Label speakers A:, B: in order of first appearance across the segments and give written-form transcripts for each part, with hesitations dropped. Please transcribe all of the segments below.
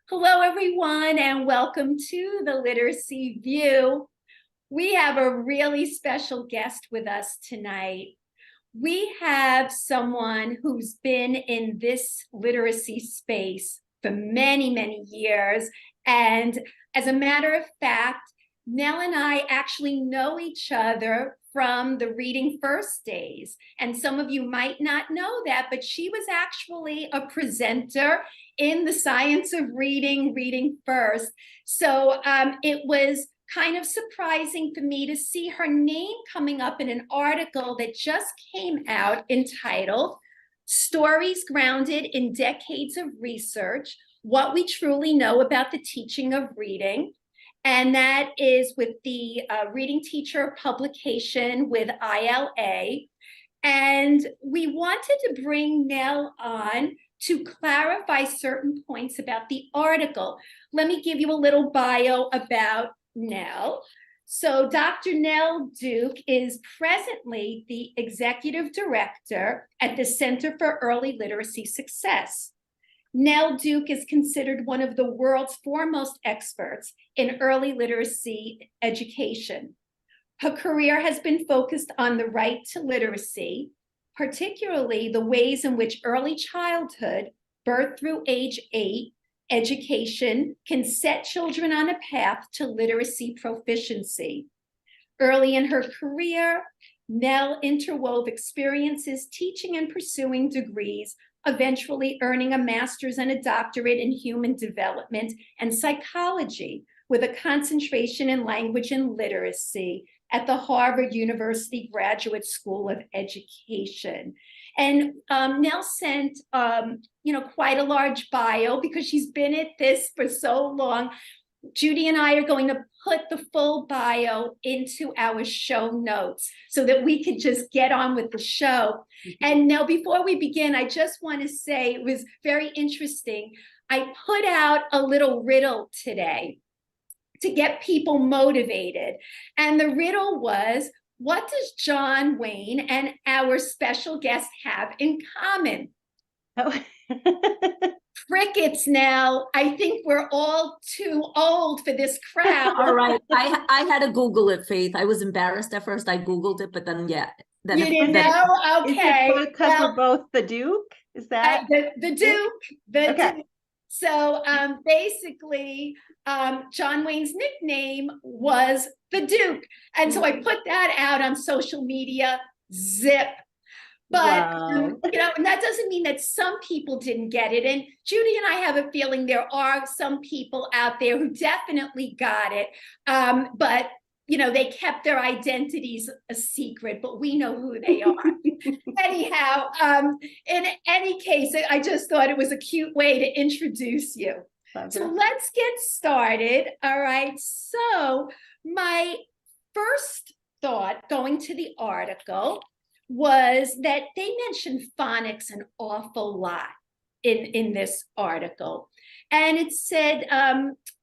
A: Hello, everyone, and welcome to the Literacy View. We have a really special guest with us tonight. We have someone who's been in this literacy space for many, many years. And as a matter of fact, Nell and I actually know each other from the Reading First days. And some of you might not know that, but she was actually a presenter in the Science of Reading, Reading First. So it was kind of surprising for me to see her name coming up in an article that just came out entitled Stories Grounded in Decades of Research, What We Truly Know About the Teaching of Reading. And that is with the Reading Teacher publication with ILA. And we wanted to bring Nell on to clarify certain points about the article. Let me give you a little bio about Nell. So Dr. Nell Duke is presently the executive director at the Center for Early Literacy Success. Nell Duke is considered one of the world's foremost experts in early literacy education. Her career has been focused on the right to literacy, particularly the ways in which early childhood, birth through age 8, education can set children on a path to literacy proficiency. Early in her career, Nell interwove experiences teaching and pursuing degrees, eventually earning a master's and a doctorate in human development and psychology with a concentration in language and literacy at the Harvard University Graduate School of Education. And Nell sent, quite a large bio because she's been at this for so long. Judy and I are going to put the full bio into our show notes so that we could just get on with the show. And now, before we begin, I just want to say it was very interesting. I put out a little riddle today to get people motivated. And the riddle was, what does John Wayne and our special guest have in common?
B: Oh.
A: Crickets, Nell. I think we're all too old for this crowd.
C: All right. I had to Google it, Faith. I was embarrassed at first. I Googled it, but then, yeah. Then
A: you didn't know? Okay.
B: Is it because we're both the Duke? Is that?
A: The Duke. Okay. Duke. So basically, John Wayne's nickname was the Duke. And so I put that out on social media, zip. But,
B: wow.
A: And that doesn't mean that some people didn't get it. And Judy and I have a feeling there are some people out there who definitely got it. But, they kept their identities a secret, but we know who they are. Anyhow, in any case, I just thought it was a cute way to introduce you. So let's get started. All right. So my first thought going to the article was that they mentioned phonics an awful lot in this article. And it said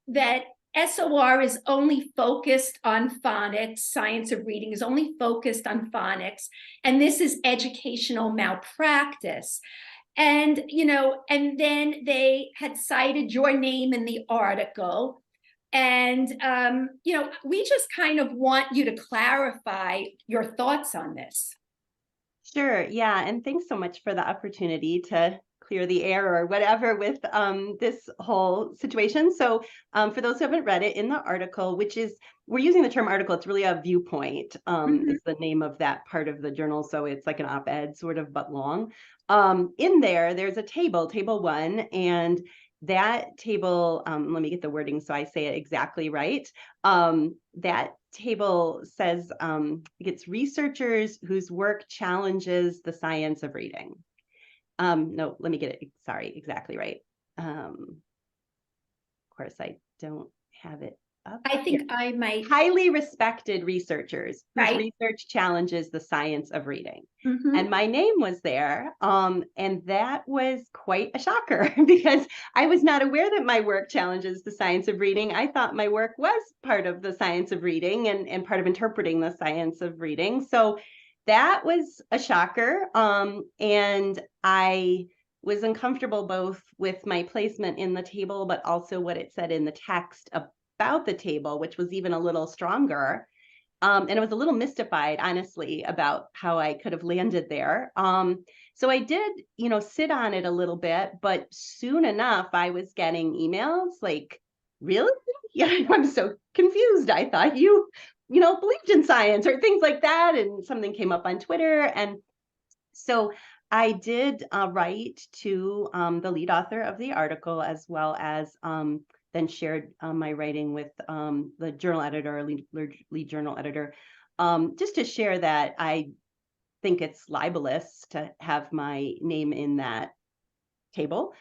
A: that SOR is only focused on phonics, Science of Reading is only focused on phonics, and this is educational malpractice. And, and then they had cited your name in the article. And, we just kind of want you to clarify your thoughts on this.
B: Sure. Yeah. And thanks so much for the opportunity to clear the air or whatever with this whole situation. So for those who haven't read it, in the article, we're using the term article, it's really a viewpoint is the name of that part of the journal. So it's like an op-ed sort of, but long. In there's a table 1, and that table, let me get the wording so I say it exactly right. That table says it's researchers whose work challenges the science of reading. No, let me get it. Sorry, exactly right. Of course, I don't have it up.
A: I think I might.
B: Highly respected researchers whose
A: right.
B: research challenges the science of reading. And my name was there. And that was quite a shocker because I was not aware that my work challenges the science of reading. I thought my work was part of the science of reading and part of interpreting the science of reading. So that was a shocker. And I was uncomfortable both with my placement in the table, but also what it said in the text about the table, which was even a little stronger. And I was a little mystified, honestly, about how I could have landed there. So I did, sit on it a little bit, but soon enough, I was getting emails like, really? Yeah, I'm so confused. I thought you believed in science or things like that. And something came up on Twitter. And so I did write to the lead author of the article, as well as then shared my writing with the journal editor, lead journal editor, just to share that I think it's libelous to have my name in that table.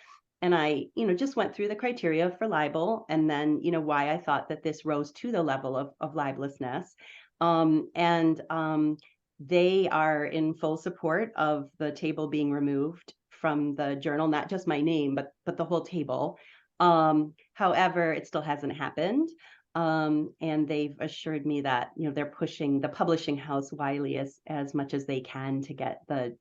B: And I, just went through the criteria for libel, and then, why I thought that this rose to the level of libelousness. They are in full support of the table being removed from the journal, not just my name, but the whole table. However, it still hasn't happened. And they've assured me that, they're pushing the publishing house Wiley as much as they can to get the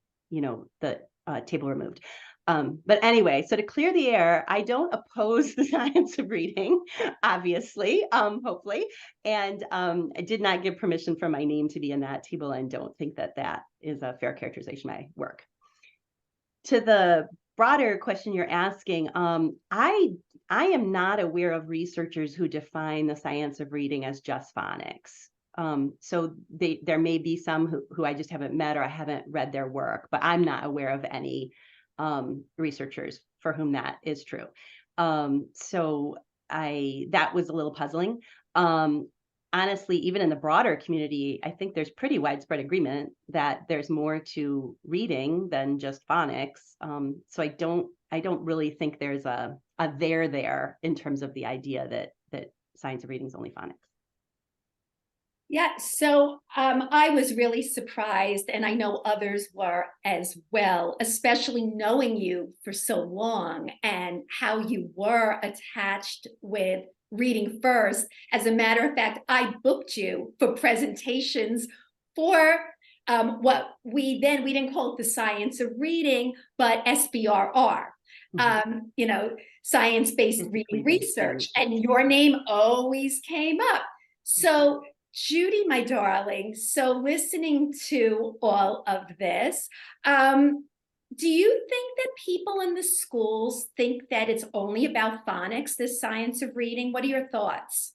B: table removed. But anyway, so to clear the air, I don't oppose the science of reading, obviously, hopefully. And I did not give permission for my name to be in that table, and don't think that that is a fair characterization of my work. To the broader question you're asking, I am not aware of researchers who define the science of reading as just phonics. So there may be some who I just haven't met, or I haven't read their work, but I'm not aware of any researchers for whom that is true. So that was a little puzzling. Honestly, even in the broader community, I think there's pretty widespread agreement that there's more to reading than just phonics. So I don't really think there's a there in terms of the idea that science of reading is only phonics.
A: Yeah, so I was really surprised, and I know others were as well, especially knowing you for so long and how you were attached with reading first. As a matter of fact, I booked you for presentations for what we didn't call it the science of reading, but SBRR. Science-based reading research, and your name always came up. So Judy, my darling, so listening to all of this, do you think that people in the schools think that it's only about phonics, this science of reading? What are your thoughts?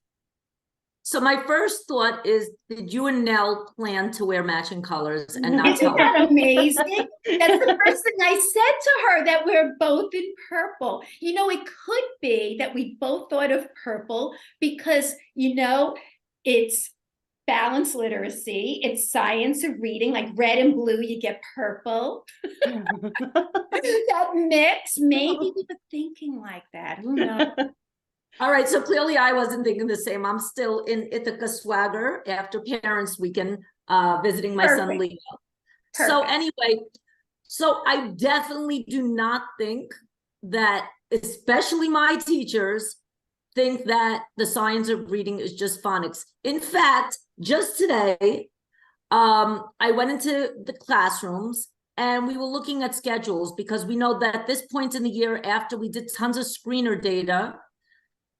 C: So my first thought is, did you and Nell plan to wear matching colors and not
A: Isn't
C: tell
A: that amazing? That's the first thing I said to her, that we're both in purple. It could be that we both thought of purple because, it's balanced literacy, it's science of reading, like red and blue, you get purple. That mix, maybe we were thinking like that. Who knows?
C: All right, so clearly I wasn't thinking the same. I'm still in Ithaca swagger after Parents Weekend, visiting my son Leo. So anyway, so I definitely do not think that, especially my teachers, think that the science of reading is just phonics. In fact, just today, I went into the classrooms and we were looking at schedules, because we know that at this point in the year, after we did tons of screener data,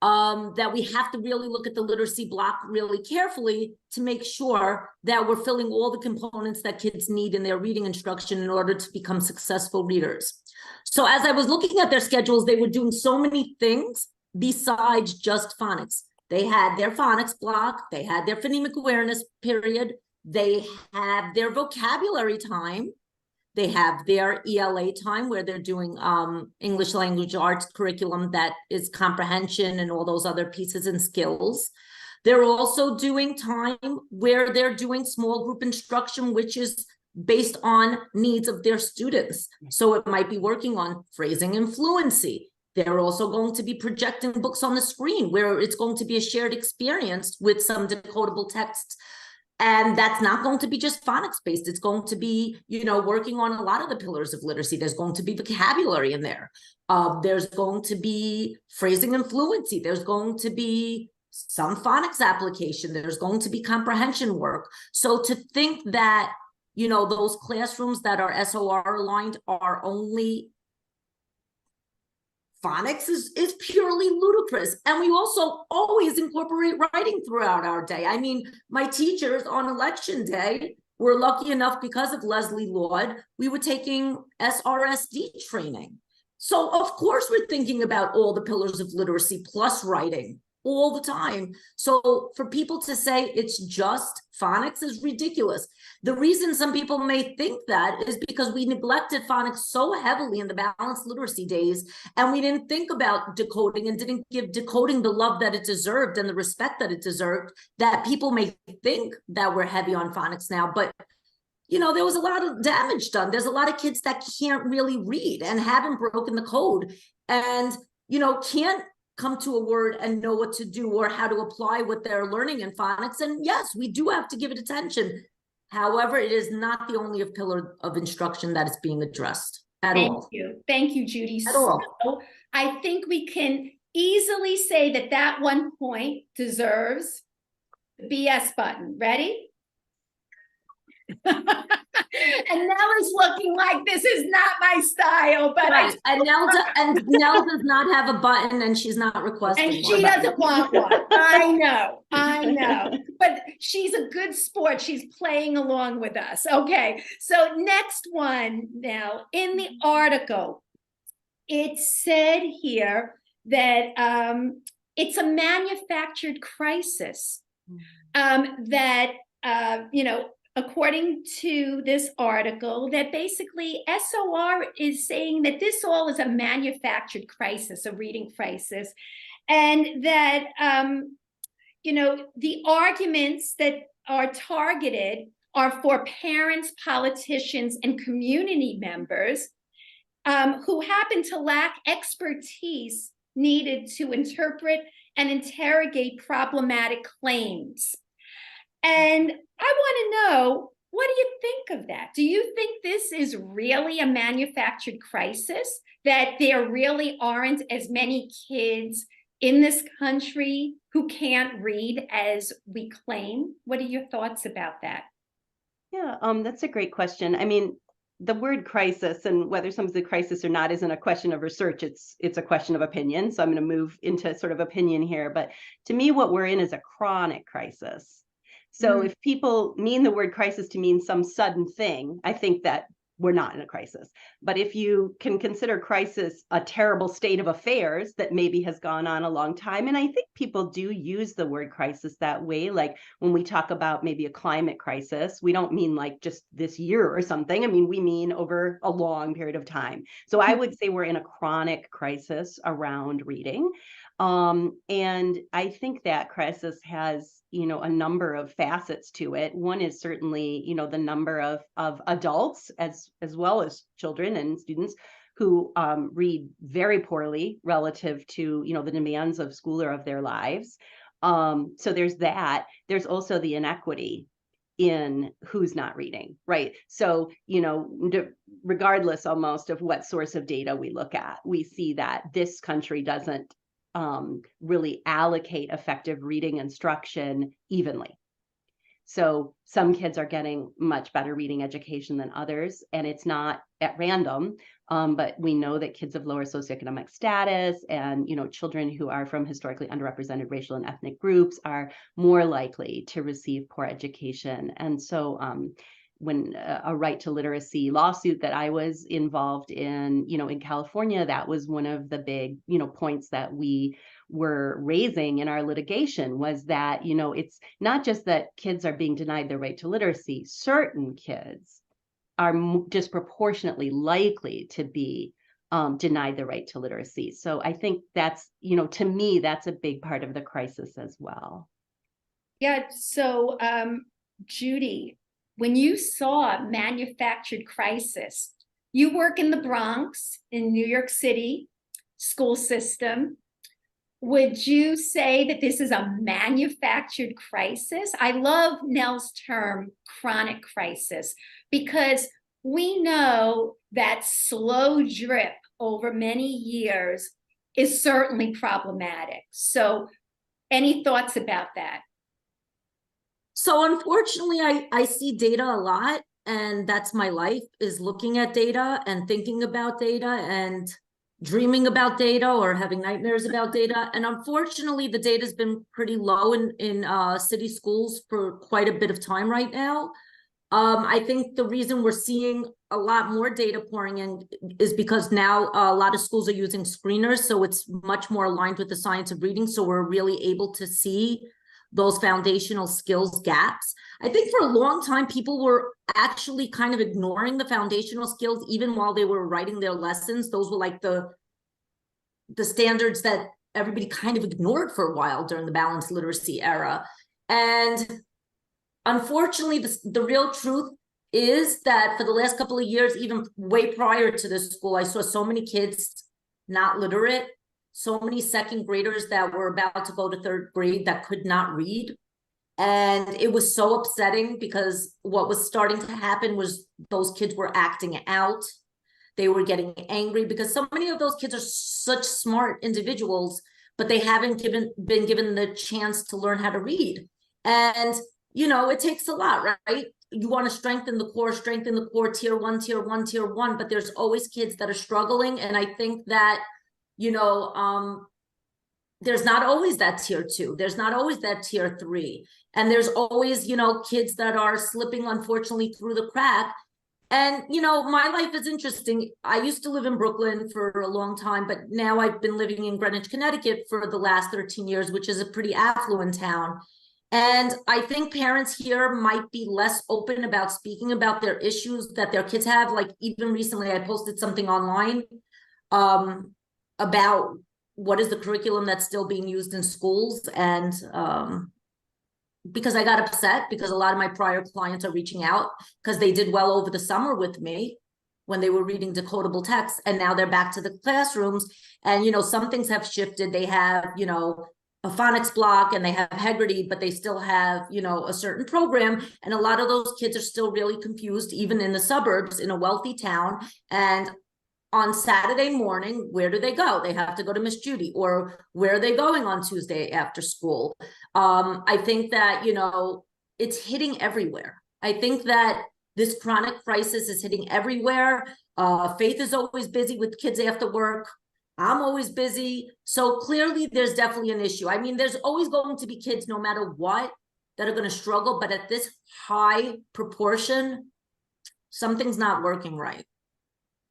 C: that we have to really look at the literacy block really carefully to make sure that we're filling all the components that kids need in their reading instruction in order to become successful readers. So as I was looking at their schedules, they were doing so many things besides just phonics. They had their phonics block, they had their phonemic awareness period, they have their vocabulary time, they have their ELA time where they're doing English language arts curriculum that is comprehension and all those other pieces and skills. They're also doing time where they're doing small group instruction, which is based on needs of their students. So it might be working on phrasing and fluency. They're also going to be projecting books on the screen where it's going to be a shared experience with some decodable texts. And that's not going to be just phonics based. It's going to be, working on a lot of the pillars of literacy. There's going to be vocabulary in there. There's going to be phrasing and fluency. There's going to be some phonics application. There's going to be comprehension work. So to think that, those classrooms that are SOR aligned are only phonics is purely ludicrous. And we also always incorporate writing throughout our day. I mean, my teachers on election day were lucky enough, because of Leslie Lord, we were taking SRSD training. So of course we're thinking about all the pillars of literacy plus writing all the time. So for people to say it's just phonics is ridiculous. The reason some people may think that is because we neglected phonics so heavily in the balanced literacy days, and we didn't think about decoding and didn't give decoding the love that it deserved and the respect that it deserved, that people may think that we're heavy on phonics now. But you know, there was a lot of damage done. There's a lot of kids that can't really read and haven't broken the code, and you know, can't come to a word and know what to do or how to apply what they're learning in phonics. And yes, we do have to give it attention. However, it is not the only pillar of instruction that is being addressed at all.
A: Thank you, Judy.
C: At all.
A: So I think we can easily say that that 1 point deserves the BS button. Ready? And Nell is looking like this is not my style, but
C: right. And Nell does not have a button, and she's not requesting.
A: And she doesn't want one. I know. But she's a good sport. She's playing along with us. Okay. So next one now, in the article, it said here that it's a manufactured crisis. That you know, according to this article, that basically SOR is saying that this all is a manufactured crisis, a reading crisis, and that, you know, the arguments that are targeted are for parents, politicians, and community members who happen to lack expertise needed to interpret and interrogate problematic claims. And I want to know, what do you think of that? Do you think this is really a manufactured crisis, that there really aren't as many kids in this country who can't read as we claim? What are your thoughts about that?
B: Yeah, that's a great question. I mean, the word crisis and whether something's a crisis or not isn't a question of research. It's a question of opinion. So I'm going to move into sort of opinion here. But to me, what we're in is a chronic crisis. So if people mean the word crisis to mean some sudden thing, I think that we're not in a crisis. But if you can consider crisis a terrible state of affairs that maybe has gone on a long time, and I think people do use the word crisis that way, like when we talk about maybe a climate crisis, we don't mean like just this year or something. I mean, we mean over a long period of time. So I would say we're in a chronic crisis around reading. And I think that crisis has, you know, a number of facets to it. One is certainly, you know, the number of adults as well as children and students who read very poorly relative to, you know, the demands of school or of their lives. So there's that. There's also the inequity in who's not reading, right? So, you know, regardless almost of what source of data we look at, we see that this country doesn't really allocate effective reading instruction evenly. So some kids are getting much better reading education than others, and it's not at random, but we know that kids of lower socioeconomic status and, you know, children who are from historically underrepresented racial and ethnic groups are more likely to receive poor education. And so when a right to literacy lawsuit that I was involved in, you know, in California, that was one of the big, you know, points that we were raising in our litigation, was that, you know, it's not just that kids are being denied their right to literacy, certain kids are disproportionately likely to be denied the right to literacy. So I think that's, you know, to me, that's a big part of the crisis as well.
A: Yeah. So, Judy, when you saw manufactured crisis, you work in the Bronx in New York City school system. Would you say that this is a manufactured crisis? I love Nell's term, chronic crisis, because we know that slow drip over many years is certainly problematic. So any thoughts about that?
C: So unfortunately, I see data a lot, and that's my life, is looking at data and thinking about data. And dreaming about data or having nightmares about data. And unfortunately, the data has been pretty low in city schools for quite a bit of time right now. I think the reason we're seeing a lot more data pouring in is because now a lot of schools are using screeners, so it's much more aligned with the science of reading. So we're really able to see those foundational skills gaps. I think for a long time, people were actually kind of ignoring the foundational skills, even while they were writing their lessons. Those were like the standards that everybody kind of ignored for a while during the balanced literacy era. And unfortunately, the real truth is that for the last couple of years, even way prior to this school, I saw so many kids not literate, so many second graders that were about to go to third grade that could not read. And it was so upsetting because what was starting to happen was those kids were acting out. They were getting angry because so many of those kids are such smart individuals, but they haven't been given the chance to learn how to read. And you know, it takes a lot, right? You want to strengthen the core tier one, but there's always kids that are struggling. And I think that, you know, there's not always that tier 2. There's not always that tier 3. And there's always, you know, kids that are slipping, unfortunately, through the crack. And, you know, my life is interesting. I used to live in Brooklyn for a long time, but now I've been living in Greenwich, Connecticut for the last 13 years, which is a pretty affluent town. And I think parents here might be less open about speaking about their issues that their kids have. Like even recently, I posted something online about what is the curriculum that's still being used in schools. And because I got upset because a lot of my prior clients are reaching out because they did well over the summer with me when they were reading decodable texts. And now they're back to the classrooms. And, you know, some things have shifted. They have, you know, a phonics block and they have Heggerty, but they still have, you know, a certain program. And a lot of those kids are still really confused, even in the suburbs in a wealthy town. And on Saturday morning, where do they go? They have to go to Miss Judy, or where are they going on Tuesday after school? I think that, you know, it's hitting everywhere. I think that this chronic crisis is hitting everywhere. Faith is always busy with kids after work. I'm always busy. So clearly there's definitely an issue. I mean, there's always going to be kids, no matter what, that are going to struggle. But at this high proportion, something's not working right.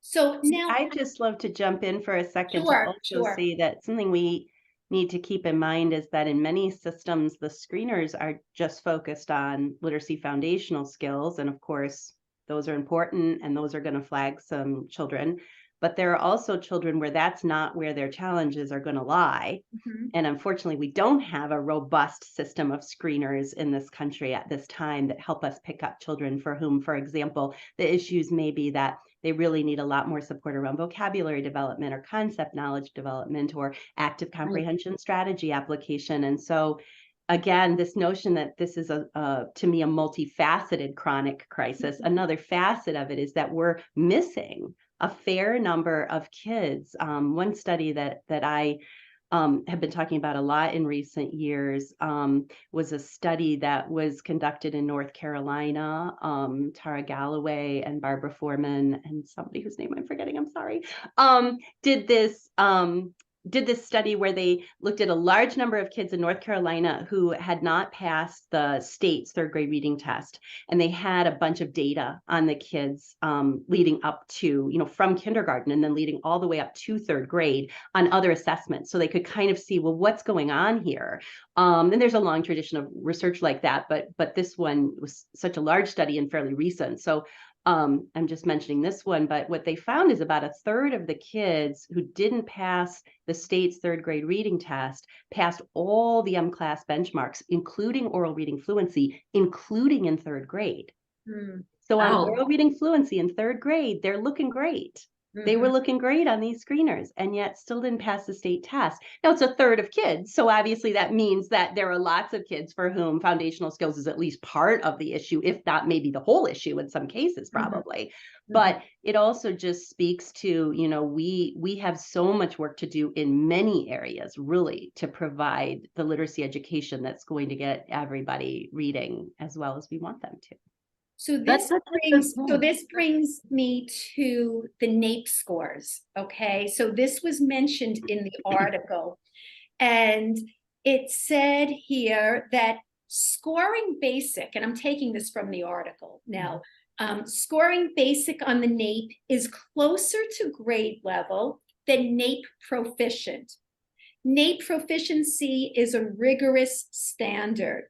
A: So now
B: I'd just love to jump in for a second to also say that something we need to keep in mind is that in many systems, the screeners are just focused on literacy foundational skills. And of course, those are important and those are going to flag some children. But there are also children where that's not where their challenges are going to lie. Mm-hmm. And unfortunately, we don't have a robust system of screeners in this country at this time that help us pick up children for whom, for example, the issues may be that they really need a lot more support around vocabulary development or concept knowledge development or active comprehension strategy application. And so again, this notion that this is to me, a multifaceted chronic crisis. Mm-hmm. Another facet of it is that we're missing a fair number of kids. One study that I have been talking about a lot in recent years was a study that was conducted in North Carolina. Tara Galloway and Barbara Foreman and somebody whose name I'm forgetting, I'm sorry, did this study where they looked at a large number of kids in North Carolina who had not passed the state's third grade reading test. And they had a bunch of data on the kids leading up to, you know, from kindergarten and then leading all the way up to third grade on other assessments. So they could kind of see, well, what's going on here? And there's a long tradition of research like that, but this one was such a large study and fairly recent. So I'm just mentioning this one, but what they found is about a third of the kids who didn't pass the state's third grade reading test passed all the M-class benchmarks, including oral reading fluency, including in third grade. So on oral reading fluency in third grade, they're looking great. They were looking great on these screeners and yet still didn't pass the state test. Now it's a third of kids. So obviously that means that there are lots of kids for whom foundational skills is at least part of the issue, if not maybe the whole issue in some cases, probably. But it also just speaks to, you know, we have so much work to do in many areas, really, to provide the literacy education that's going to get everybody reading as well as we want them to.
A: So
C: That's
A: this
C: such a good
A: brings, so
C: point.
A: this brings me to the NAEP scores. Okay, so this was mentioned in the article, and it said here that scoring basic, and I'm taking this from the article now, scoring basic on the NAEP is closer to grade level than NAEP proficient. NAEP proficiency is a rigorous standard.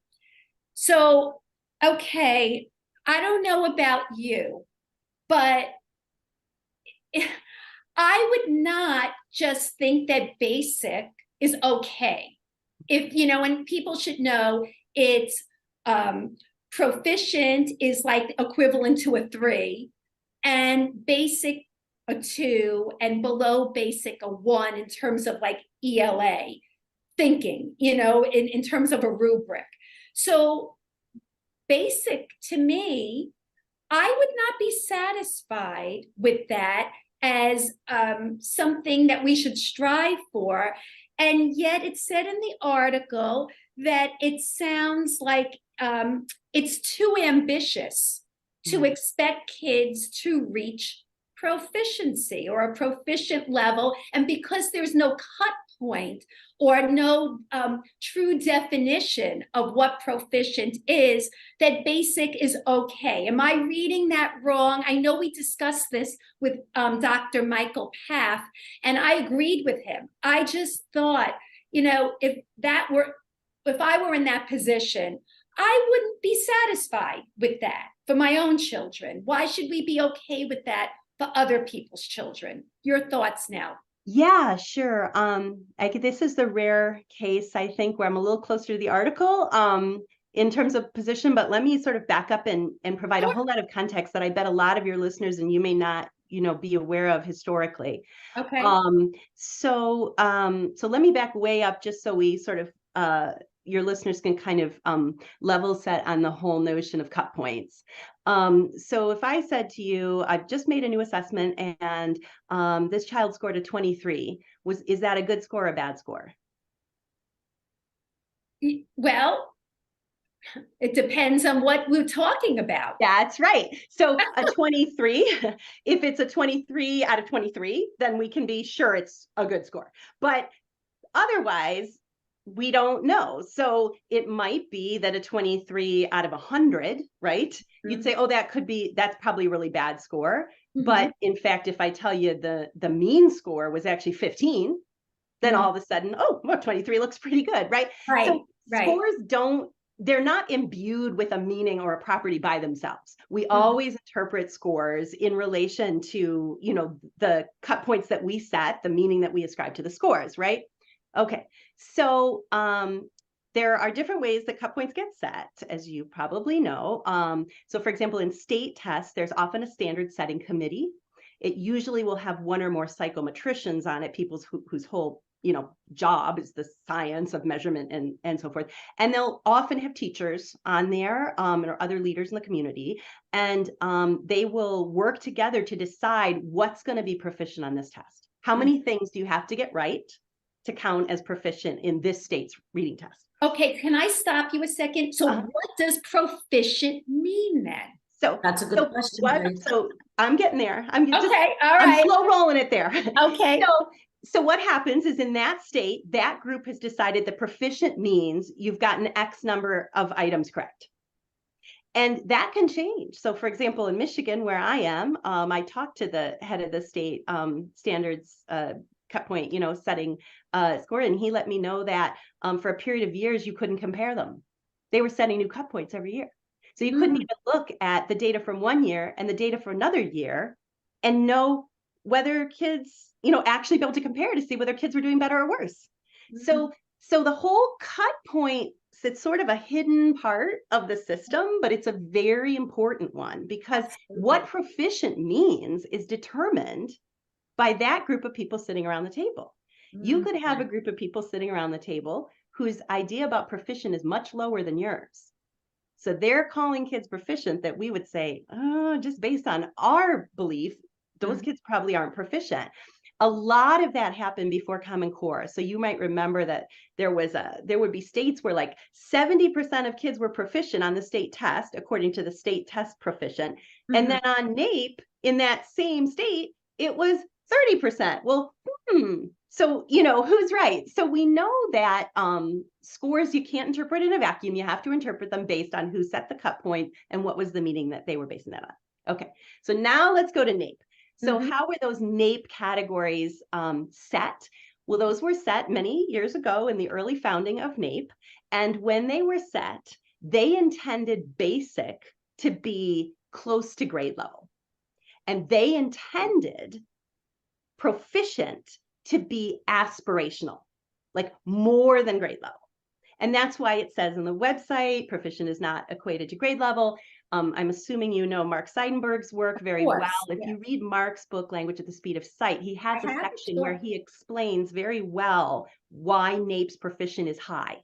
A: So, okay, I don't know about you, but I would not just think that basic is okay. If, you know, and people should know it's proficient is like equivalent to a 3, and basic a 2, and below basic a 1 in terms of like ELA thinking, you know, in terms of a rubric. So basic to me, I would not be satisfied with that as something that we should strive for. And yet it said in the article that it sounds like it's too ambitious to expect kids to reach proficiency or a proficient level. And because there's no cut point or no true definition of what proficient is, that basic is okay. Am I reading that wrong? I know we discussed this with Dr. Michael Paff, and I agreed with him. I just thought, you know, if I were in that position, I wouldn't be satisfied with that for my own children. Why should we be okay with that for other people's children? Your thoughts now.
B: Yeah, sure. This is the rare case, I think, where I'm a little closer to the article in terms of position, but let me sort of back up and provide a whole lot of context that I bet a lot of your listeners and you may not, you know, be aware of historically.
A: Okay.
B: So let me back way up just so we sort of your listeners can kind of level set on the whole notion of cut points. So if I said to you, I've just made a new assessment and this child scored a 23, is that a good score or a bad score?
A: Well, it depends on what we're talking about.
B: That's right. So a 23, if it's a 23 out of 23, then we can be sure it's a good score. But otherwise, we don't know. So it might be that a 23 out of 100, right? Mm-hmm. You'd say, oh, that's probably a really bad score. Mm-hmm. But in fact, if I tell you the mean score was actually 15, then all of a sudden, oh, well, 23 looks pretty good, right?
A: Right.
B: So scores they're not imbued with a meaning or a property by themselves. We always interpret scores in relation to, you know, the cut points that we set, the meaning that we ascribe to the scores, right? Okay, so there are different ways that cut points get set, as you probably know. So for example, in state tests, there's often a standard setting committee. It usually will have one or more psychometricians on it, people whose whole, you know, job is the science of measurement and so forth. And they'll often have teachers on there or other leaders in the community. And they will work together to decide what's going to be proficient on this test. How many things do you have to get right to count as proficient in this state's reading test?
A: Okay, can I stop you a second? So what does proficient mean then?
B: So
C: that's a good question.
B: So I'm getting there.
A: All right.
B: I'm slow rolling it there.
A: Okay.
B: So what happens is in that state, that group has decided that proficient means you've gotten X number of items correct. And that can change. So for example, in Michigan, where I am, I talked to the head of the state standards cut point, you know, setting score, and he let me know that for a period of years, you couldn't compare them. They were setting new cut points every year. So you couldn't even look at the data from one year and the data for another year and know whether kids, you know, actually be able to compare to see whether kids were doing better or worse. So the whole cut point is sort of a hidden part of the system, but it's a very important one because what proficient means is determined by that group of people sitting around the table. You could have a group of people sitting around the table whose idea about proficient is much lower than yours. So they're calling kids proficient that we would say, oh, just based on our belief, those kids probably aren't proficient. a lot of that happened before Common Core. So you might remember that there would be states where like 70% of kids were proficient on the state test, according to the state test proficient. And then on NAEP, in that same state, it was 30%. Well, so, who's right? So we know that scores, you can't interpret in a vacuum. You have to interpret them based on who set the cut point and what was the meaning that they were basing that on. Okay, so now let's go to NAEP. So how were those NAEP categories set? Well, those were set many years ago in the early founding of NAEP. And when they were set, they intended basic to be close to grade level. And they intended proficient to be aspirational, like more than grade level. And that's why it says on the website, proficient is not equated to grade level. I'm assuming you know Mark Seidenberg's work very well. If you read Mark's book, Language at the Speed of Sight, he has a section where he explains very well why NAEP's proficient is high.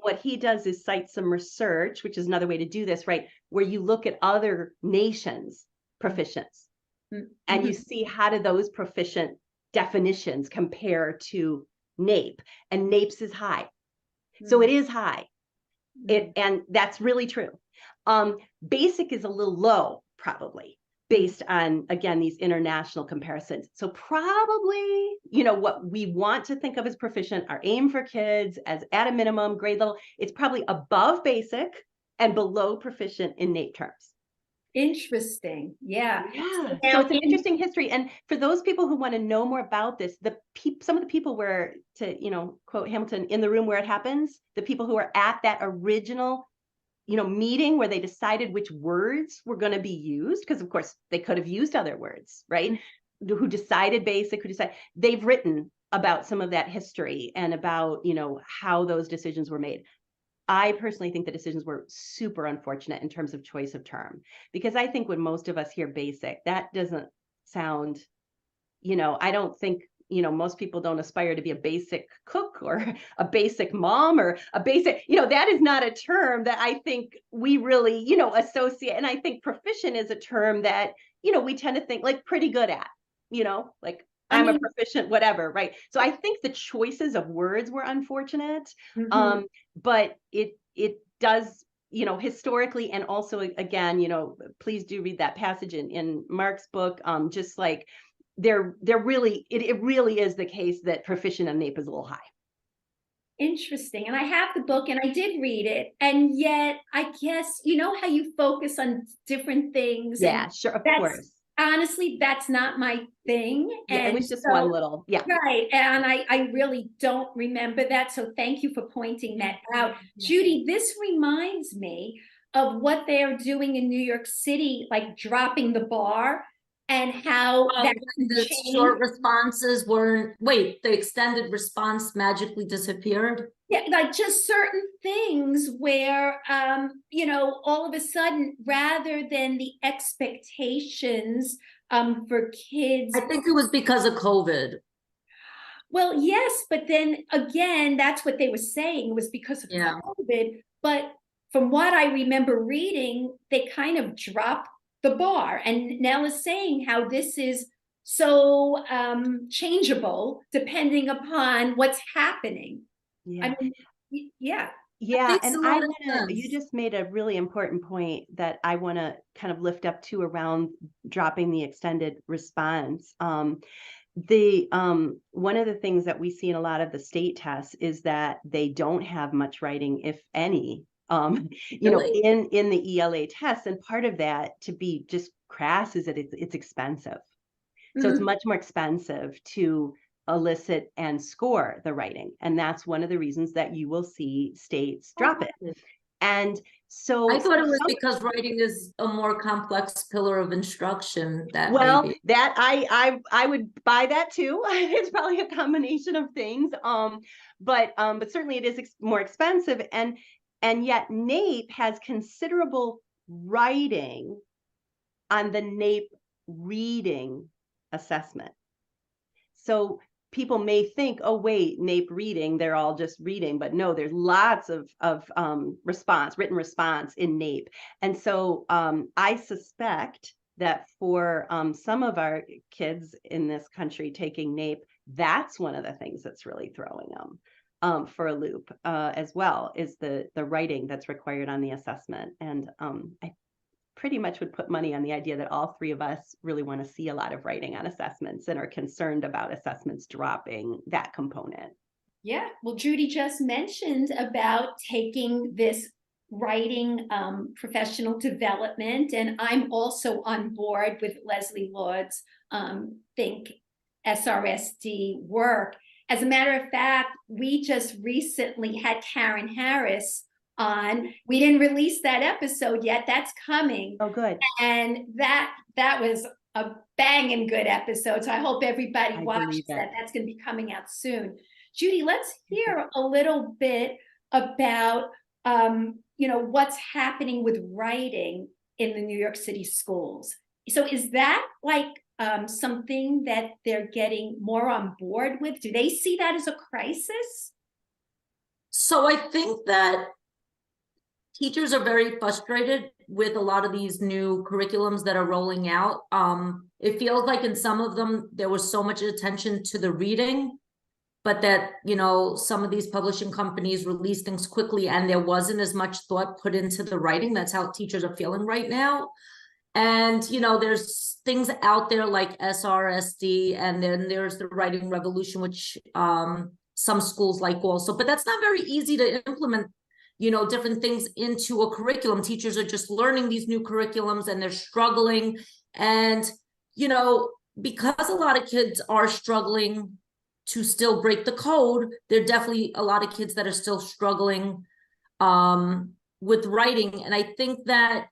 B: What he does is cite some research, which is another way to do this, right? Where you look at other nations' proficients and you see how do those proficient definitions compare to NAEP, and NAEP's is high. So it is high. And that's really true. Basic is a little low, probably, based on, again, these international comparisons. So probably, what we want to think of as proficient, our aim for kids as at a minimum grade level, it's probably above basic and below proficient in NAEP terms.
A: Interesting. Yeah.
B: So it's an interesting history. And for those people who want to know more about this, some of the people were, to, quote Hamilton, in the room where it happens, the people who are at that original, meeting where they decided which words were going to be used, because of course they could have used other words, right? Who decided basic, they've written about some of that history and about, how those decisions were made. I personally think the decisions were super unfortunate in terms of choice of term, because I think when most of us hear basic, that doesn't sound, I don't think, most people don't aspire to be a basic cook or a basic mom or a basic, that is not a term that I think we really, associate. And I think proficient is a term that, we tend to think like pretty good at, like I'm a proficient, whatever, right? So I think the choices of words were unfortunate, but it does, historically, and also again, please do read that passage in Mark's book. Just like it really is the case that proficient in NAEP is a little high.
A: Interesting. And I have the book and I did read it. And yet, I guess, how you focus on different things.
B: Yeah, sure, of course.
A: Honestly, that's not my thing.
B: Yeah, it was just one little,
A: Right. And I really don't remember that. So thank you for pointing that out. Judy, this reminds me of what they're doing in New York City, like dropping the bar, and how
C: the short responses the extended response magically disappeared.
A: Yeah, like just certain things where, all of a sudden, rather than the expectations for kids.
C: I think it was because of COVID.
A: Well, yes, but then again, that's what they were saying was because of COVID. But from what I remember reading, they kind of dropped the bar. And Nell is saying how this is so changeable depending upon what's happening.
B: Yeah.
A: I mean, yeah.
B: And you just made a really important point that I want to kind of lift up too around dropping the extended response. One of the things that we see in a lot of the state tests is that they don't have much writing, if any, really? in the ELA tests. And part of that, to be just crass, is that it's expensive. So it's much more expensive to elicit and score the writing. And that's one of the reasons that you will see states drop it. And so
C: I thought it was because writing is a more complex pillar of instruction. That
B: I would buy that too. It's probably a combination of things. But certainly it is more expensive. And yet NAEP has considerable writing on the NAEP reading assessment. So people may think, oh, wait, NAEP reading, they're all just reading, but no, there's lots of written response in NAEP. And so I suspect that for some of our kids in this country taking NAEP, that's one of the things that's really throwing them for a loop as well, is the writing that's required on the assessment. And I pretty much would put money on the idea that all three of us really want to see a lot of writing on assessments and are concerned about assessments dropping that component.
A: Yeah, well, Judy just mentioned about taking this writing professional development, and I'm also on board with Leslie Lord's Think SRSD work. As a matter of fact, we just recently had Karen Harris on. We didn't release that episode yet. That's coming.
B: Oh, good.
A: And that was a banging good episode. So I hope everybody watches that. That's going to be coming out soon. Judy, let's hear a little bit about what's happening with writing in the New York City schools. So is that like something that they're getting more on board with? Do they see that as a crisis?
C: So I think that teachers are very frustrated with a lot of these new curriculums that are rolling out. It feels like in some of them, there was so much attention to the reading, but that, some of these publishing companies release things quickly and there wasn't as much thought put into the writing. That's how teachers are feeling right now. And, there's things out there like SRSD, and then there's the writing revolution, which some schools like also, but that's not very easy to implement, different things into a curriculum. Teachers are just learning these new curriculums and they're struggling. And, because a lot of kids are struggling to still break the code, there are definitely a lot of kids that are still struggling with writing. And I think that,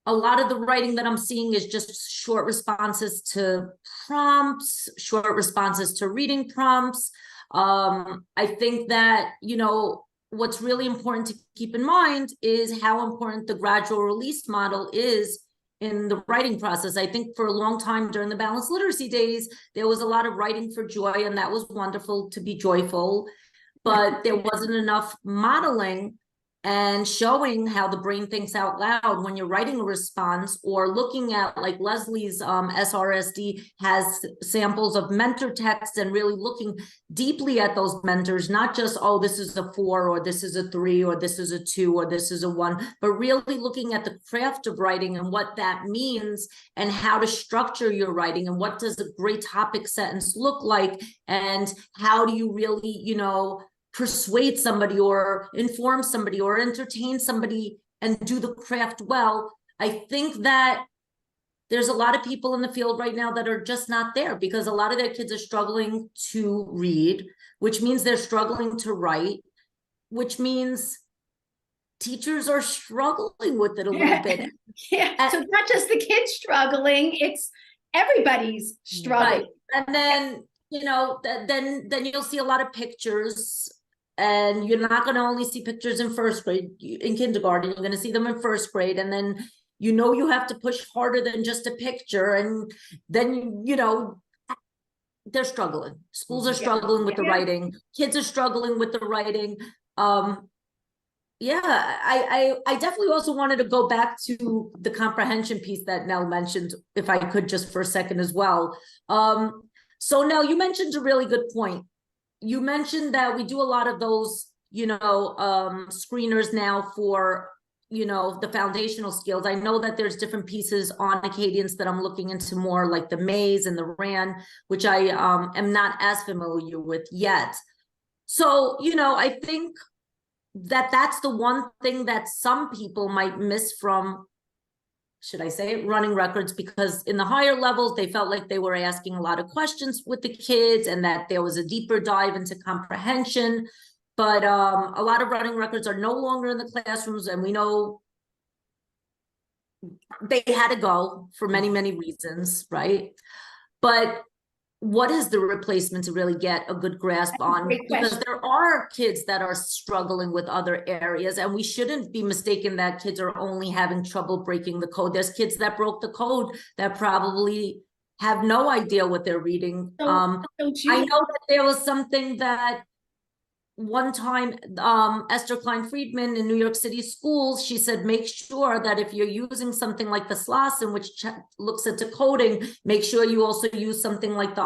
C: a lot of the writing that I'm seeing is just short responses to prompts, short responses to reading prompts. I think that, what's really important to keep in mind is how important the gradual release model is in the writing process. I think for a long time during the balanced literacy days, there was a lot of writing for joy, and that was wonderful to be joyful, but there wasn't enough modeling and showing how the brain thinks out loud when you're writing a response, or looking at, like Leslie's SRSD has samples of mentor text, and really looking deeply at those mentors, not just, oh, this is a 4, or this is a 3, or this is a 2, or this is a 1, but really looking at the craft of writing and what that means and how to structure your writing and what does a great topic sentence look like, and how do you really, persuade somebody or inform somebody or entertain somebody and do the craft well. I think that there's a lot of people in the field right now that are just not there, because a lot of their kids are struggling to read, which means they're struggling to write, which means teachers are struggling with it a little bit.
A: Yeah, so it's not just the kids struggling, it's everybody's struggling.
C: Right. And then, then you'll see a lot of pictures. And you're not going to only see pictures in first grade, in kindergarten, you're going to see them in first grade. And then, you have to push harder than just a picture. And then, they're struggling. Schools are struggling with the writing. Kids are struggling with the writing. I definitely also wanted to go back to the comprehension piece that Nell mentioned, if I could just for a second as well. So Nell, you mentioned a really good point. You mentioned that we do a lot of those, screeners now for, the foundational skills. I know that there's different pieces on Acadians that I'm looking into more, like the maze and the RAN, which I am not as familiar with yet. So, I think that that's the one thing that some people might miss from, should I say, running records, because in the higher levels, they felt like they were asking a lot of questions with the kids and that there was a deeper dive into comprehension. But a lot of running records are no longer in the classrooms, and we know they had to go for many, many reasons, right? But what is the replacement to really get a good grasp on? Because there are kids that are struggling with other areas, and we shouldn't be mistaken that kids are only having trouble breaking the code. There's kids that broke the code that probably have no idea what they're reading. I know that there was something that one time, Esther Klein-Friedman in New York City schools, she said, make sure that if you're using something like the SLOSM, which looks at decoding, make sure you also use something like the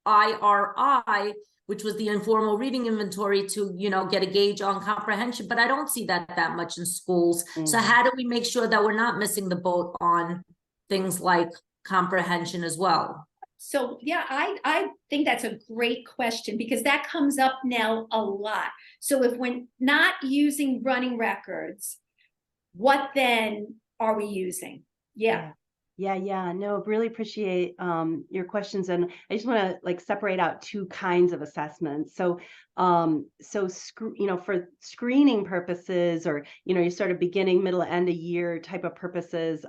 C: IRI, which was the informal reading inventory, to, you know, get a gauge on comprehension. But I don't see that much in schools. So how do we make sure that we're not missing the boat on things like comprehension as well?
A: So yeah, I think that's a great question, because that comes up now a lot. So if we're not using running records, what then are we using? Yeah.
B: Yeah. No, really appreciate your questions. And I just want to like separate out two kinds of assessments. So for screening purposes, or, you know, you sort of beginning, middle, end of year type of purposes,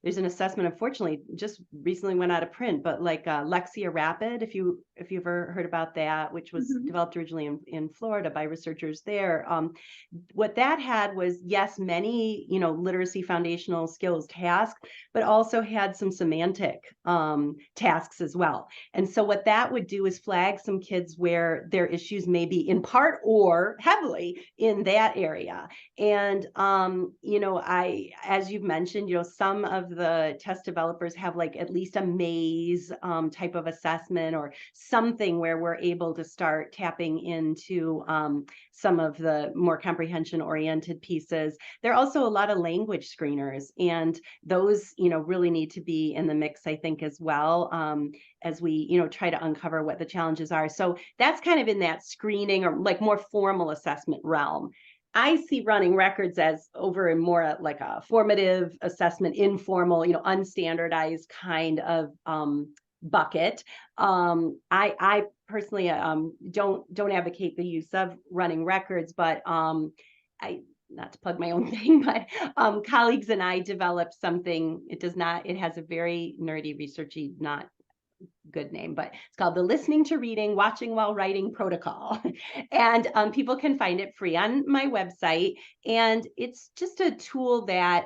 B: there's an assessment, unfortunately, just recently went out of print, but like Lexia Rapid, if you've ever heard about that, which was developed originally in Florida by researchers there. What that had was, yes, many, you know, literacy foundational skills tasks, but also had some semantic tasks as well. And so what that would do is flag some kids where their issues may be in part or heavily in that area. And, you know, as you've mentioned, you know, some of the test developers have like at least a maze type of assessment or something where we're able to start tapping into some of the more comprehension oriented pieces. There are also a lot of language screeners, and those, you know, really need to be in the mix, I think, as well, as we, you know, try to uncover what the challenges are. So that's kind of in that screening or like more formal assessment realm. I see running records as over in more like a formative assessment, informal, you know, unstandardized kind of bucket. I personally don't advocate the use of running records, but not to plug my own thing, but colleagues and I developed something. It has a very nerdy, researchy, not good name, but it's called the Listening to Reading, Watching While Writing Protocol. And people can find it free on my website. And it's just a tool that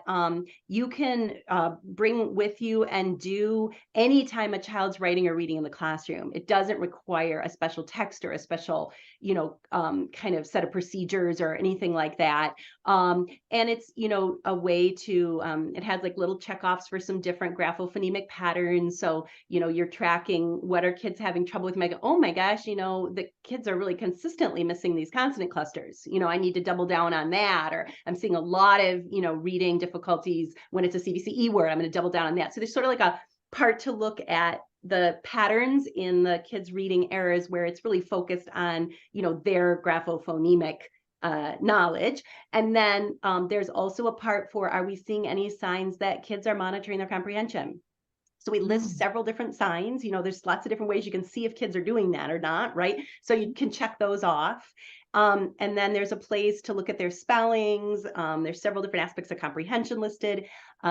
B: you can bring with you and do anytime a child's writing or reading in the classroom. It doesn't require a special text or a special, you know, kind of set of procedures or anything like that. And it's, you know, a way to, it has like little checkoffs for some different graphophonemic patterns. So, you know, you're tracking what are kids having trouble with. Oh my gosh, you know, the kids are really consistently missing these consonant clusters. You know, I need to double down on that. Or I'm seeing a lot of, you know, reading difficulties when it's a CBCE word. I'm going to double down on that. So there's sort of like a part to look at the patterns in the kids' reading errors where it's really focused on, you know, their graphophonemic knowledge. And then there's also a part for, are we seeing any signs that kids are monitoring their comprehension? So we list several different signs. You know, there's lots of different ways you can see if kids are doing that or not, right? So you can check those off. And then there's a place to look at their spellings. There's several different aspects of comprehension listed.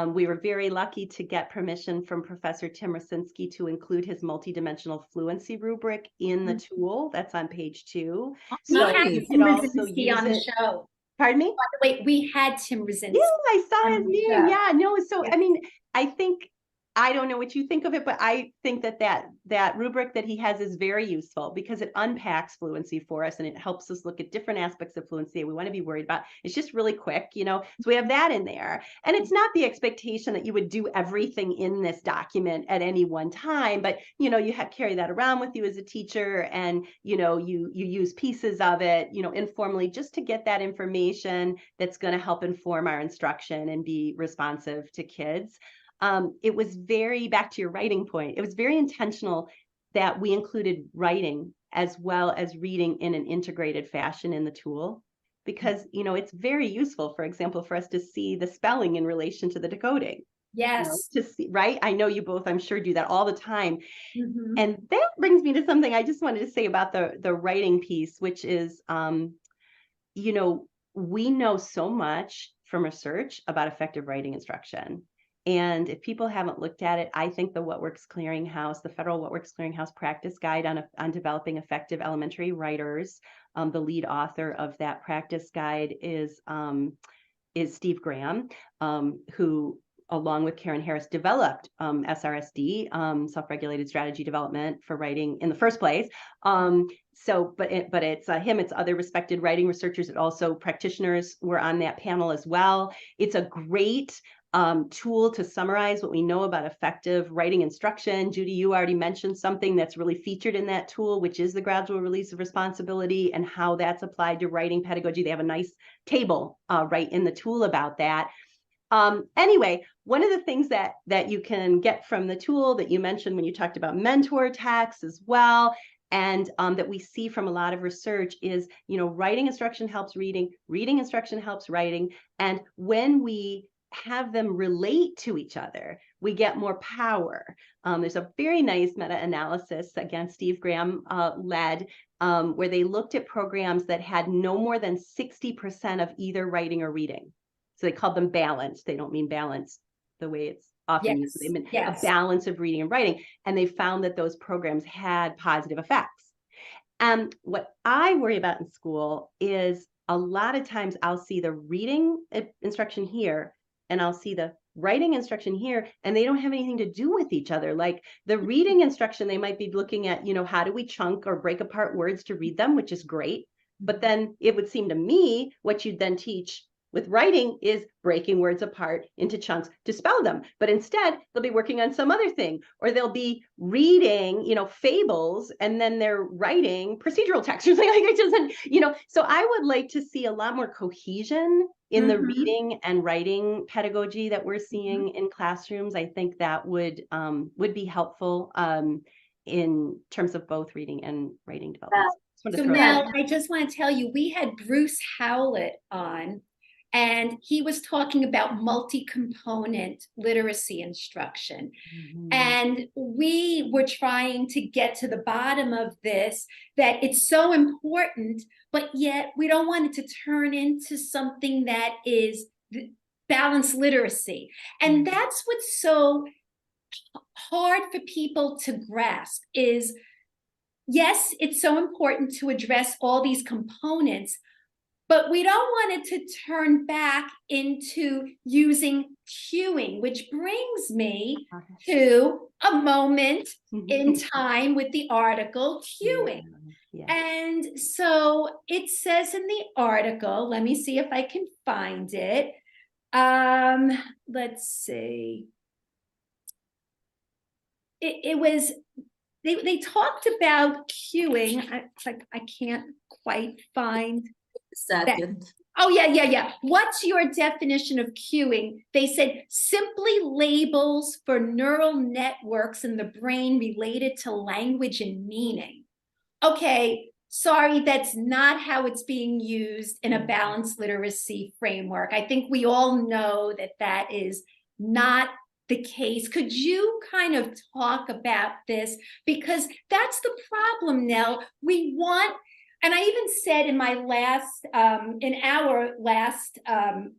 B: We were very lucky to get permission from Professor Tim Rosinski to include his multidimensional fluency rubric in the tool. That's on page 2.
A: So
B: you can also use
A: on the
B: it.
A: show.
B: Pardon me?
A: By the way, we had Tim Rosinski.
B: Yeah, I saw his name. Yeah, no. So,
A: Yeah.
B: I mean, I think, I don't know what you think of it, but I think that rubric that he has is very useful because it unpacks fluency for us and it helps us look at different aspects of fluency that we want to be worried about. It's just really quick, you know, so we have that in there. And it's not the expectation that you would do everything in this document at any one time, but, you know, you carry that around with you as a teacher and, you know, you use pieces of it, you know, informally just to get that information that's going to help inform our instruction and be responsive to kids. It was very, back to your writing point, it was very intentional that we included writing as well as reading in an integrated fashion in the tool, because, you know, it's very useful, for example, for us to see the spelling in relation to the decoding.
A: Yes.
B: You know, to see, right? I know you both, I'm sure, do that all the time. And that brings me to something I just wanted to say about the writing piece, which is, you know, we know so much from research about effective writing instruction. And if people haven't looked at it, I think the What Works Clearinghouse, the Federal What Works Clearinghouse practice guide on developing effective elementary writers, the lead author of that practice guide is Steve Graham, who along with Karen Harris, developed SRSD, self-regulated strategy development for writing in the first place. But it's him, it's other respected writing researchers, and also practitioners were on that panel as well. It's a great tool to summarize what we know about effective writing instruction. Judy, you already mentioned something that's really featured in that tool, which is the gradual release of responsibility and how that's applied to writing pedagogy. They have a nice table right in the tool about that. Anyway, one of the things that you can get from the tool that you mentioned when you talked about mentor texts as well, and that we see from a lot of research is, writing instruction helps reading, reading instruction helps writing. And when we have them relate to each other, we get more power. There's a very nice meta-analysis, again, Steve Graham led, where they looked at programs that had no more than 60% of either writing or reading. So they called them balanced. They don't mean balance the way it's often used. They mean a balance of reading and writing. And they found that those programs had positive effects. And what I worry about in school is a lot of times I'll see the reading instruction here, and I'll see the writing instruction here, and they don't have anything to do with each other. Like the reading instruction, they might be looking at, how do we chunk or break apart words to read them, which is great. But then it would seem to me what you'd then teach with writing is breaking words apart into chunks to spell them. But instead, they'll be working on some other thing, or they'll be reading, fables, and then they're writing procedural text or something like it. So I would like to see a lot more cohesion in the reading and writing pedagogy that we're seeing in classrooms. I think that would be helpful in terms of both reading and writing development.
A: So now I just want to tell you, we had Bruce Howlett on, and he was talking about multi-component literacy instruction. And we were trying to get to the bottom of this, that it's so important, but yet we don't want it to turn into something that is balanced literacy. And that's what's so hard for people to grasp is, yes, it's so important to address all these components, but we don't want it to turn back into using cueing, which brings me to a moment in time with the article cueing. And so it says in the article, let me see if I can find it. Let's see. They talked about cueing. I can't quite find
C: Second.
A: Oh, yeah. What's your definition of cueing? They said simply labels for neural networks in the brain related to language and meaning. Okay, sorry, that's not how it's being used in a balanced literacy framework. I think we all know that that is not the case. Could you kind of talk about this? Because that's the problem, Nell. We want, and I even said in my last, in our last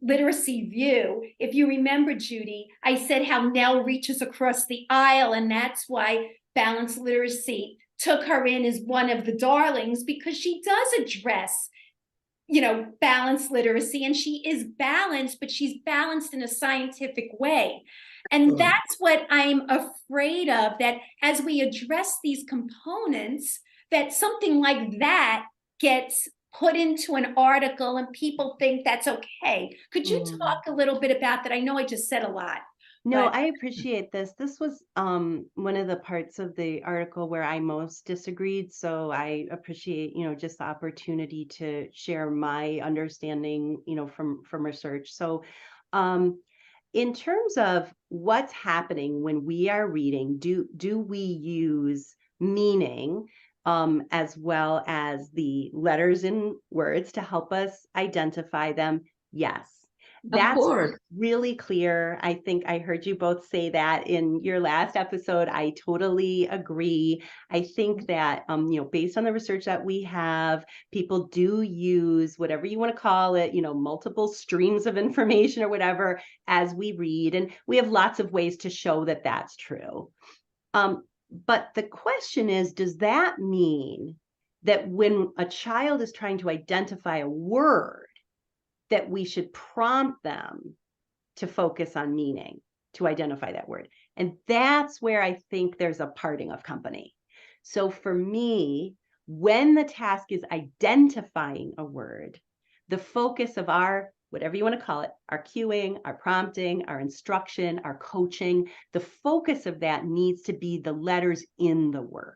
A: literacy view, if you remember, Judy, I said how Nell reaches across the aisle, and that's why balanced literacy took her in as one of the darlings, because she does address, balanced literacy, and she is balanced, but she's balanced in a scientific way. And that's what I'm afraid of, that as we address these components, that something like that gets put into an article and people think that's okay. Could you talk a little bit about that? I know I just said a lot.
B: No, I appreciate this. This was one of the parts of the article where I most disagreed. So I appreciate, just the opportunity to share my understanding, from research. So in terms of what's happening when we are reading, do we use meaning as well as the letters in words to help us identify them? Yes. That's really clear. I think I heard you both say that in your last episode. I totally agree. I think that, based on the research that we have, people do use whatever you want to call it, multiple streams of information or whatever as we read. And we have lots of ways to show that that's true. But the question is, does that mean that when a child is trying to identify a word, that we should prompt them to focus on meaning? to identify that word. And that's where I think there's a parting of company. So for me, when the task is identifying a word, the focus of our, whatever you want to call it, our cueing, our prompting, our instruction, our coaching, the focus of that needs to be the letters in the word.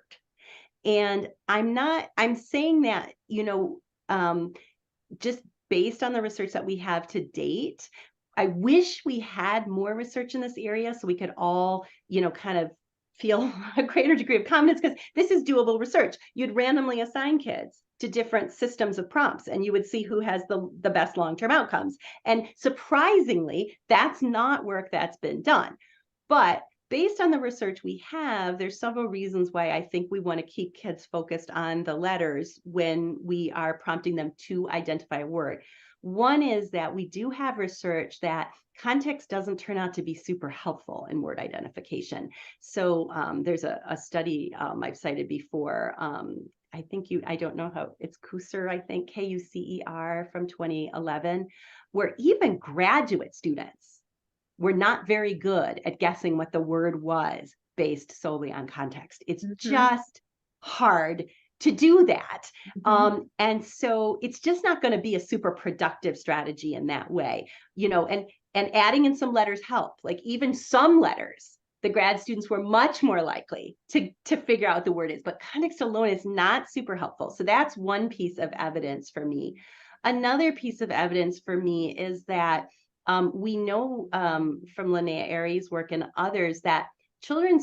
B: And I'm saying that, just based on the research that we have to date, I wish we had more research in this area so we could all, kind of feel a greater degree of confidence, because this is doable research. You'd randomly assign kids to different systems of prompts, and you would see who has the best long-term outcomes. And surprisingly, that's not work that's been done. But based on the research we have, there's several reasons why I think we want to keep kids focused on the letters when we are prompting them to identify a word. One is that we do have research that context doesn't turn out to be super helpful in word identification. So there's a study I've cited before. I don't know how it's Kucer, I think, Kucer from 2011, where even graduate students were not very good at guessing what the word was based solely on context. It's just hard to do that. And so it's just not going to be a super productive strategy in that way, and adding in some letters help, like even some letters, the grad students were much more likely to figure out what the word is, but context alone is not super helpful. So that's one piece of evidence for me. Another piece of evidence for me is that we know from Linnea Aries' work and others that children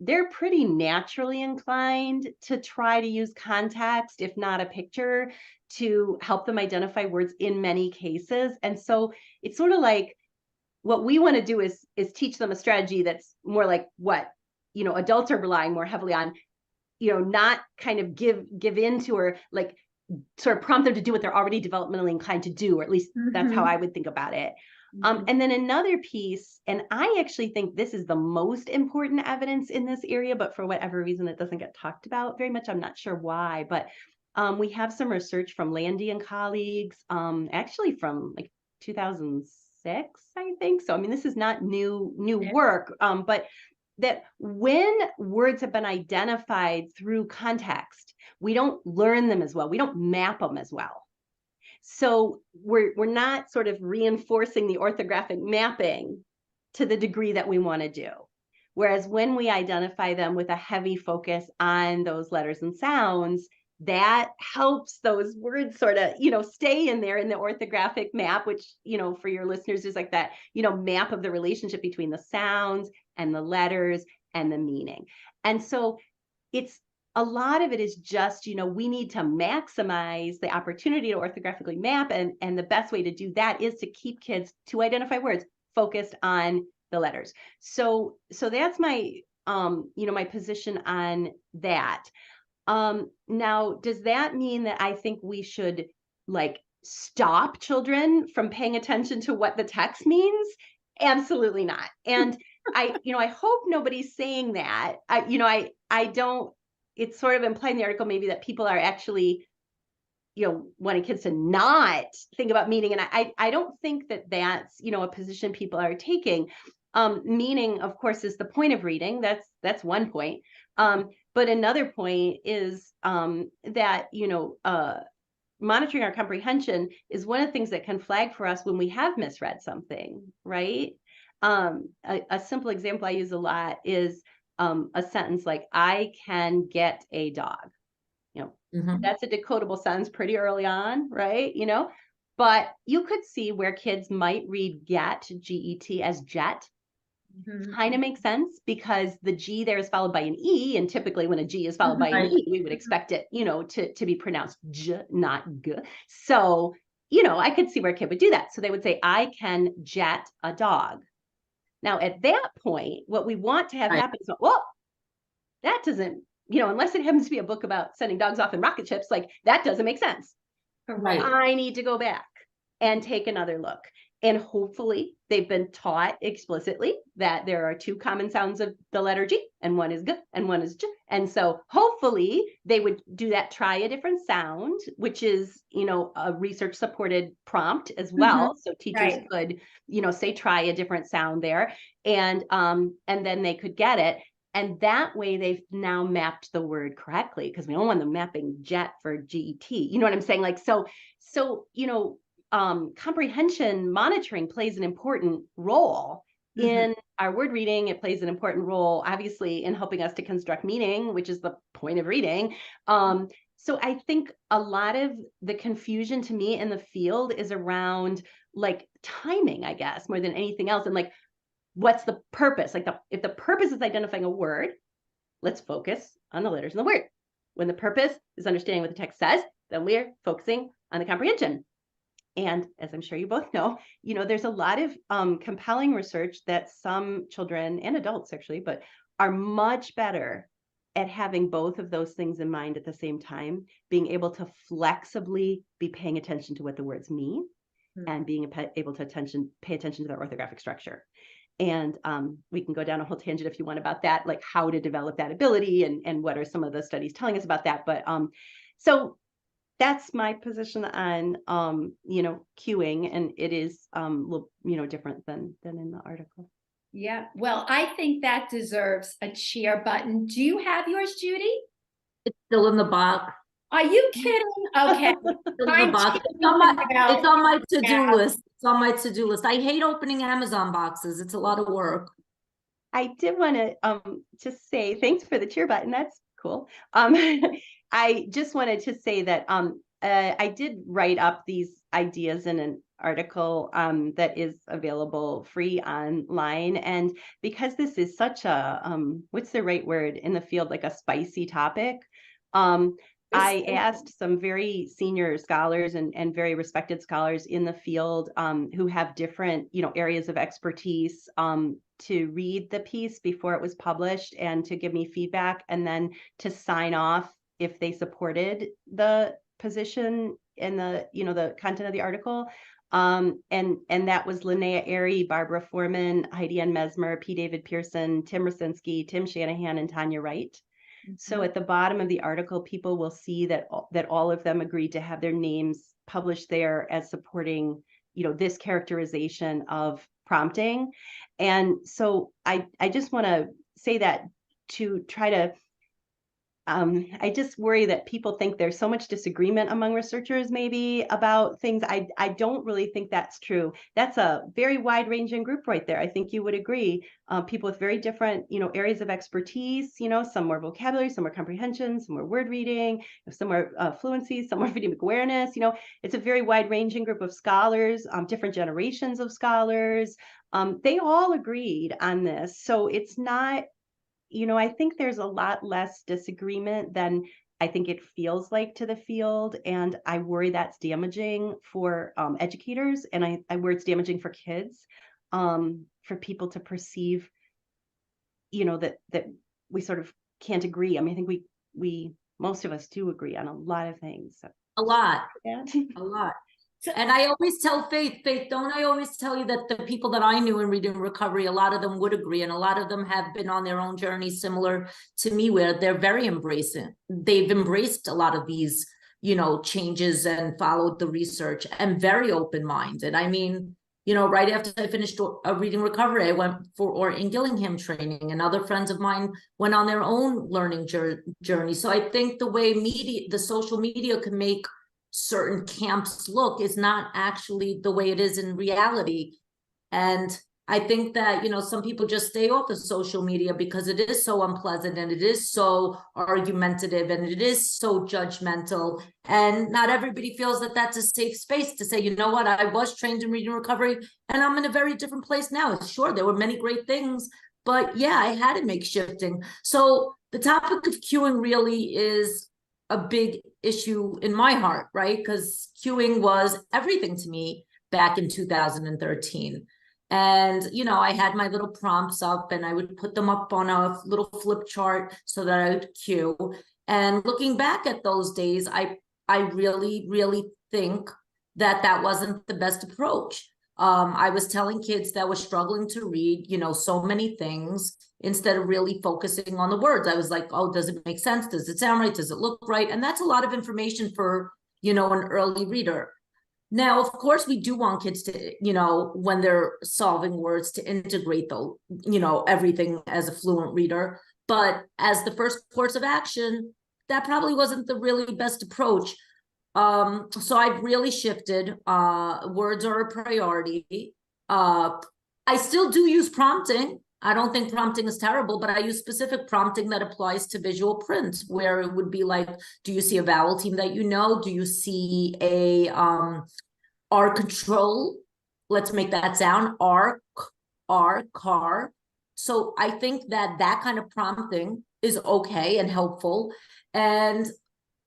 B: they're pretty naturally inclined to try to use context, if not a picture, to help them identify words in many cases. And so it's sort of like what we want to do is teach them a strategy that's more like what, adults are relying more heavily on, not kind of give into, or like sort of prompt them to do what they're already developmentally inclined to do, or at least that's how I would think about it. And then another piece, and I actually think this is the most important evidence in this area, but for whatever reason, it doesn't get talked about very much. I'm not sure why, but we have some research from Landy and colleagues, actually from like 2006, I think. So, I mean, this is not new work, but that when words have been identified through context, we don't learn them as well. We don't map them as well. So we're not sort of reinforcing the orthographic mapping to the degree that we want to do. Whereas when we identify them with a heavy focus on those letters and sounds, that helps those words sort of, stay in there in the orthographic map, which, for your listeners is like that, map of the relationship between the sounds and the letters and the meaning. And so a lot of it is just, we need to maximize the opportunity to orthographically map. And the best way to do that is to keep kids to identify words focused on the letters. So that's my, my position on that. Now, does that mean that I think we should stop children from paying attention to what the text means? Absolutely not. And I hope nobody's saying that. I don't. It's sort of implied in the article maybe that people are actually, wanting kids to not think about meaning. And I don't think that that's, a position people are taking. Meaning, of course, is the point of reading. That's one point. But another point is that, monitoring our comprehension is one of the things that can flag for us when we have misread something, right? A simple example I use a lot is a sentence like, I can get a dog. That's a decodable sentence pretty early on, right? But you could see where kids might read get, G-E-T, as jet. Kind of makes sense because the G there is followed by an E, and typically when a G is followed by an E, we would expect it, to be pronounced J, not G. So, I could see where a kid would do that. So they would say, I can jet a dog. Now, at that point, what we want to have happen is, well, that doesn't, unless it happens to be a book about sending dogs off in rocket ships, that doesn't make sense.
C: Right.
B: I need to go back and take another look. And hopefully they've been taught explicitly that there are two common sounds of the letter G, and one is G and one is J. And so hopefully they would do that, try a different sound, which is, a research supported prompt as well. So teachers could, say, try a different sound there, and then they could get it. And that way they've now mapped the word correctly, because we don't want them mapping jet for GET. You know what I'm saying? Like, so, comprehension monitoring plays an important role in our word reading. It plays an important role, obviously, in helping us to construct meaning, which is the point of reading. So I think a lot of the confusion to me in the field is around like timing, I guess, more than anything else. And like, what's the purpose? Like, if the purpose is identifying a word, let's focus on the letters in the word. When the purpose is understanding what the text says, then we're focusing on the comprehension. And as I'm sure you both know, there's a lot of compelling research that some children and adults actually, but are much better at having both of those things in mind at the same time, being able to flexibly be paying attention to what the words mean and being able to pay attention to their orthographic structure. And we can go down a whole tangent if you want about that, like how to develop that ability and what are some of the studies telling us about that. But so that's my position on, cueing, and it is, different than in the article.
A: Yeah, well, I think that deserves a cheer button. Do you have yours, Judy?
C: It's still in the box.
A: Are you kidding? Okay.
C: It's on my to-do list. It's on my to-do list. I hate opening Amazon boxes. It's a lot of work.
B: I did want to just say thanks for the cheer button. That's cool. I just wanted to say that I did write up these ideas in an article that is available free online. And because this is such a, what's the right word in the field, like a spicy topic, I asked some very senior scholars and very respected scholars in the field who have different, areas of expertise to read the piece before it was published and to give me feedback, and then to sign off if they supported the position and the content of the article. And that was Linnea Airy, Barbara Foreman, Heidi Ann Mesmer, P. David Pearson, Tim Rosinski, Tim Shanahan, and Tanya Wright. So at the bottom of the article, people will see that all of them agreed to have their names published there as supporting, this characterization of prompting. And so I just want to say that to try to, I just worry that people think there's so much disagreement among researchers maybe about things. I don't really think that's true. That's a very wide-ranging group right there. I think you would agree. People with very different, areas of expertise, some more vocabulary, some more comprehension, some more word reading, some more fluency, some more phonemic awareness. It's a very wide-ranging group of scholars, different generations of scholars. They all agreed on this. So it's not, I think there's a lot less disagreement than I think it feels like to the field. And I worry that's damaging for educators. And I worry it's damaging for kids, for people to perceive, that we sort of can't agree. I mean, I think we most of us do agree on a lot of things. So.
C: A lot. A lot. And I always tell Faith, don't I always tell you that the people that I knew in reading recovery, a lot of them would agree, and a lot of them have been on their own journey similar to me, where they're very embracing. They've embraced a lot of these, changes and followed the research and very open-minded. I mean, right after I finished a reading recovery, I went for in Gillingham training, and other friends of mine went on their own learning journey. So I think the way the social media can make certain camps look is not actually the way it is in reality. And I think that, some people just stay off of social media because it is so unpleasant, and it is so argumentative, and it is so judgmental. And not everybody feels that that's a safe space to say, you know what, I was trained in reading recovery and I'm in a very different place now. Sure, there were many great things, but yeah, I had to make shifting. So the topic of cueing really is a big issue in my heart, right? Because cueing was everything to me back in 2013. And, I had my little prompts up, and I would put them up on a little flip chart so that I would cue. And looking back at those days, I really, really think that wasn't the best approach. I was telling kids that were struggling to read, so many things instead of really focusing on the words. I was like, oh, does it make sense? Does it sound right? Does it look right? And that's a lot of information for, an early reader. Now, of course, we do want kids to, when they're solving words, to integrate everything as a fluent reader. But as the first course of action, that probably wasn't the really best approach. So I've really shifted. Words are a priority. I still do use prompting. I don't think prompting is terrible, but I use specific prompting that applies to visual print, where it would be like, do you see a vowel team that you know? Do you see a R control? Let's make that sound. R, car. So I think that kind of prompting is okay and helpful. And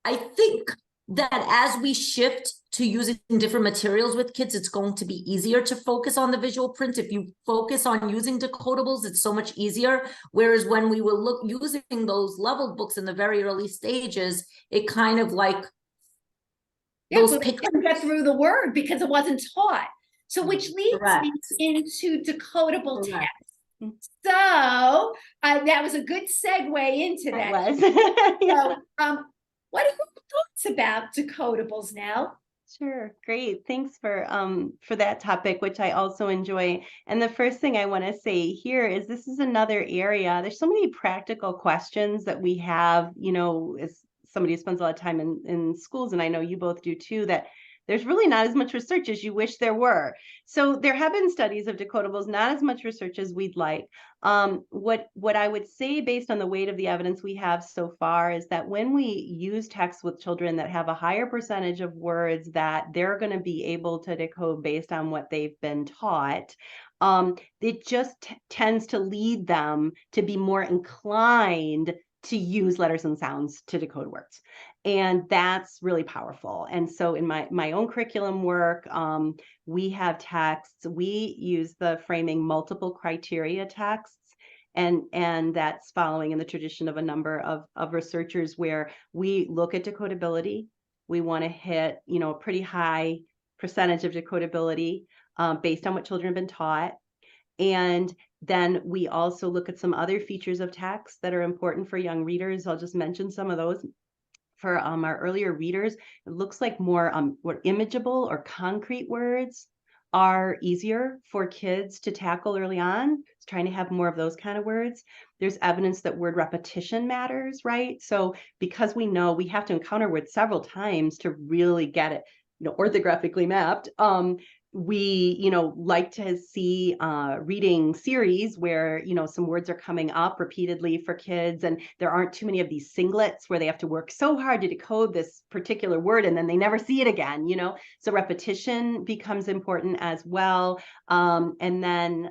C: I think that as we shift to using different materials with kids, it's going to be easier to focus on the visual print. If you focus on using decodables, it's so much easier. Whereas when we were using those level books in the very early stages, it kind of like
A: those pictures couldn't get through the word because it wasn't taught. So which leads me into decodable text. So that was a good segue into that.
B: Yeah.
A: So what are your thoughts about decodables, Nell?
B: Sure, great. Thanks for that topic, which I also enjoy. And the first thing I want to say here is this is another area. There's so many practical questions that we have, as somebody who spends a lot of time in schools, and I know you both do too, that there's really not as much research as you wish there were. So there have been studies of decodables, not as much research as we'd like. What I would say based on the weight of the evidence we have so far is that when we use text with children that have a higher percentage of words that they're going to be able to decode based on what they've been taught, it just tends to lead them to be more inclined to use letters and sounds to decode words. And that's really powerful. And so in my own curriculum work, we have texts. We use the framing multiple criteria texts. And that's following in the tradition of a number of researchers where we look at decodability. We want to hit, a pretty high percentage of decodability based on what children have been taught. And then we also look at some other features of text that are important for young readers. I'll just mention some of those. For our earlier readers, it looks like more imageable or concrete words are easier for kids to tackle early on. It's trying to have more of those kind of words. There's evidence that word repetition matters, right? So because we know we have to encounter words several times to really get it, orthographically mapped, we, like to see reading series where, some words are coming up repeatedly for kids, and there aren't too many of these singlets where they have to work so hard to decode this particular word and then they never see it again, So repetition becomes important as well. And then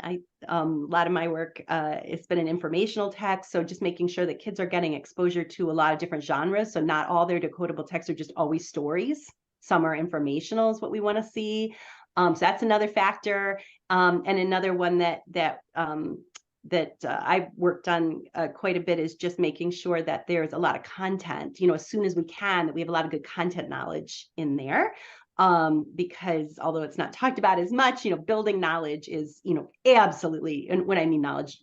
B: a lot of my work has been in informational text. So just making sure that kids are getting exposure to a lot of different genres. So not all their decodable texts are just always stories. Some are informational is what we want to see. So that's another factor. And another one that I've worked on quite a bit is just making sure that there's a lot of content, as soon as we can, that we have a lot of good content knowledge in there. Because although it's not talked about as much, building knowledge is, absolutely, and when I mean knowledge,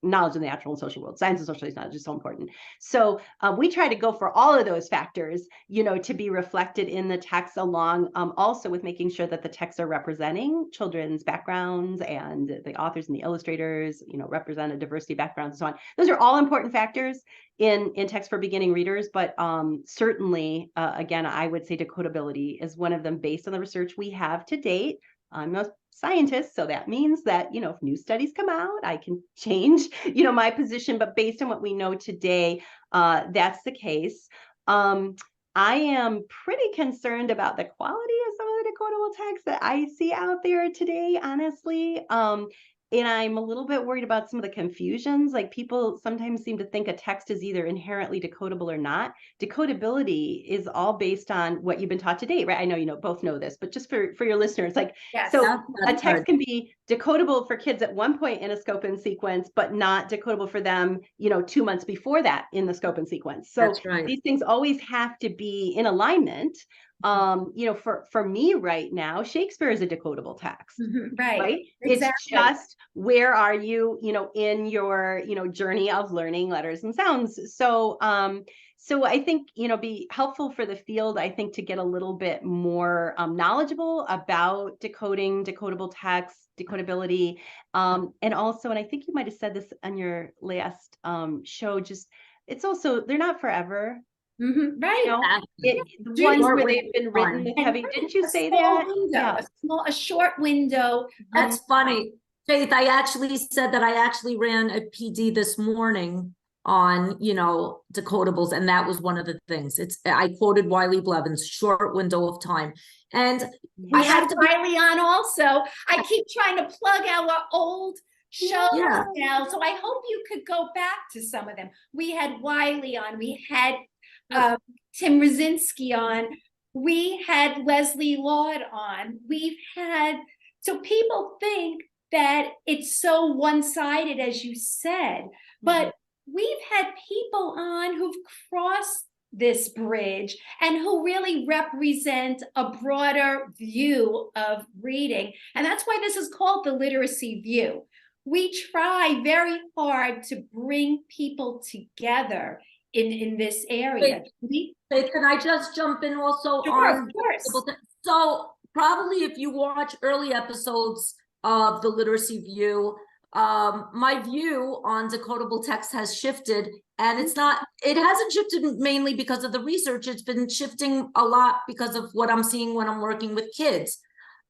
B: knowledge in the natural and social world, science and social studies knowledge is so important. So we try to go for all of those factors, to be reflected in the text, along also with making sure that the texts are representing children's backgrounds and the authors and the illustrators, represent a diversity of backgrounds and so on. Those are all important factors in text for beginning readers, but certainly, again, I would say decodability is one of them based on the research we have to date. I'm a scientist, so that means that, if new studies come out, I can change, my position, but based on what we know today, that's the case. I am pretty concerned about the quality of some of the decodable texts that I see out there today, honestly. And I'm a little bit worried about some of the confusions. Like people sometimes seem to think a text is either inherently decodable or not. Decodability is all based on what you've been taught to date, right? I know you both know this, but just for your listeners,
A: yes,
B: so a text can be decodable for kids at one point in a scope and sequence, but not decodable for them, 2 months before that in the scope and sequence. So
C: that's right.
B: These things always have to be in alignment. You know, for me right now, Shakespeare is a decodable text. Right.
A: Exactly.
B: It's just, where are you, you know, in your, you know, journey of learning letters and sounds. So, so I think, you know, be helpful for the field, I think, to get a little bit more knowledgeable about decoding, decodable text, decodability. And also, and I think you might have said this on your last show, just, it's also, they're not forever.
A: Right.
B: You know, the
A: Students
B: ones where
C: really
B: they've been written with
A: And
B: heavy, didn't you say
A: small
B: that?
A: window,
B: Yeah.
A: a short window.
C: That's funny. Faith, I actually said that I actually ran a PD this morning on, you know, decodables, and that was one of the things. I quoted Wiley Blevins, short window of time. And
A: We had Wiley on also. I keep trying to plug our old shows now, so I hope you could go back to some of them. We had Wiley on, we had Tim Rosinski on, we had Leslie Laud on, we've had, so people think that it's so one-sided, as you said, but we've had people on who've crossed this bridge and who really represent a broader view of reading. And that's why this is called the Literacy View. We try very hard to bring people together in this area.
C: Wait, can I just jump in also?
A: Sure, of course.
C: So probably if you watch early episodes of the Literacy View, my view on decodable text has shifted, and it hasn't shifted mainly because of the research. It's been shifting a lot because of what I'm seeing when I'm working with kids,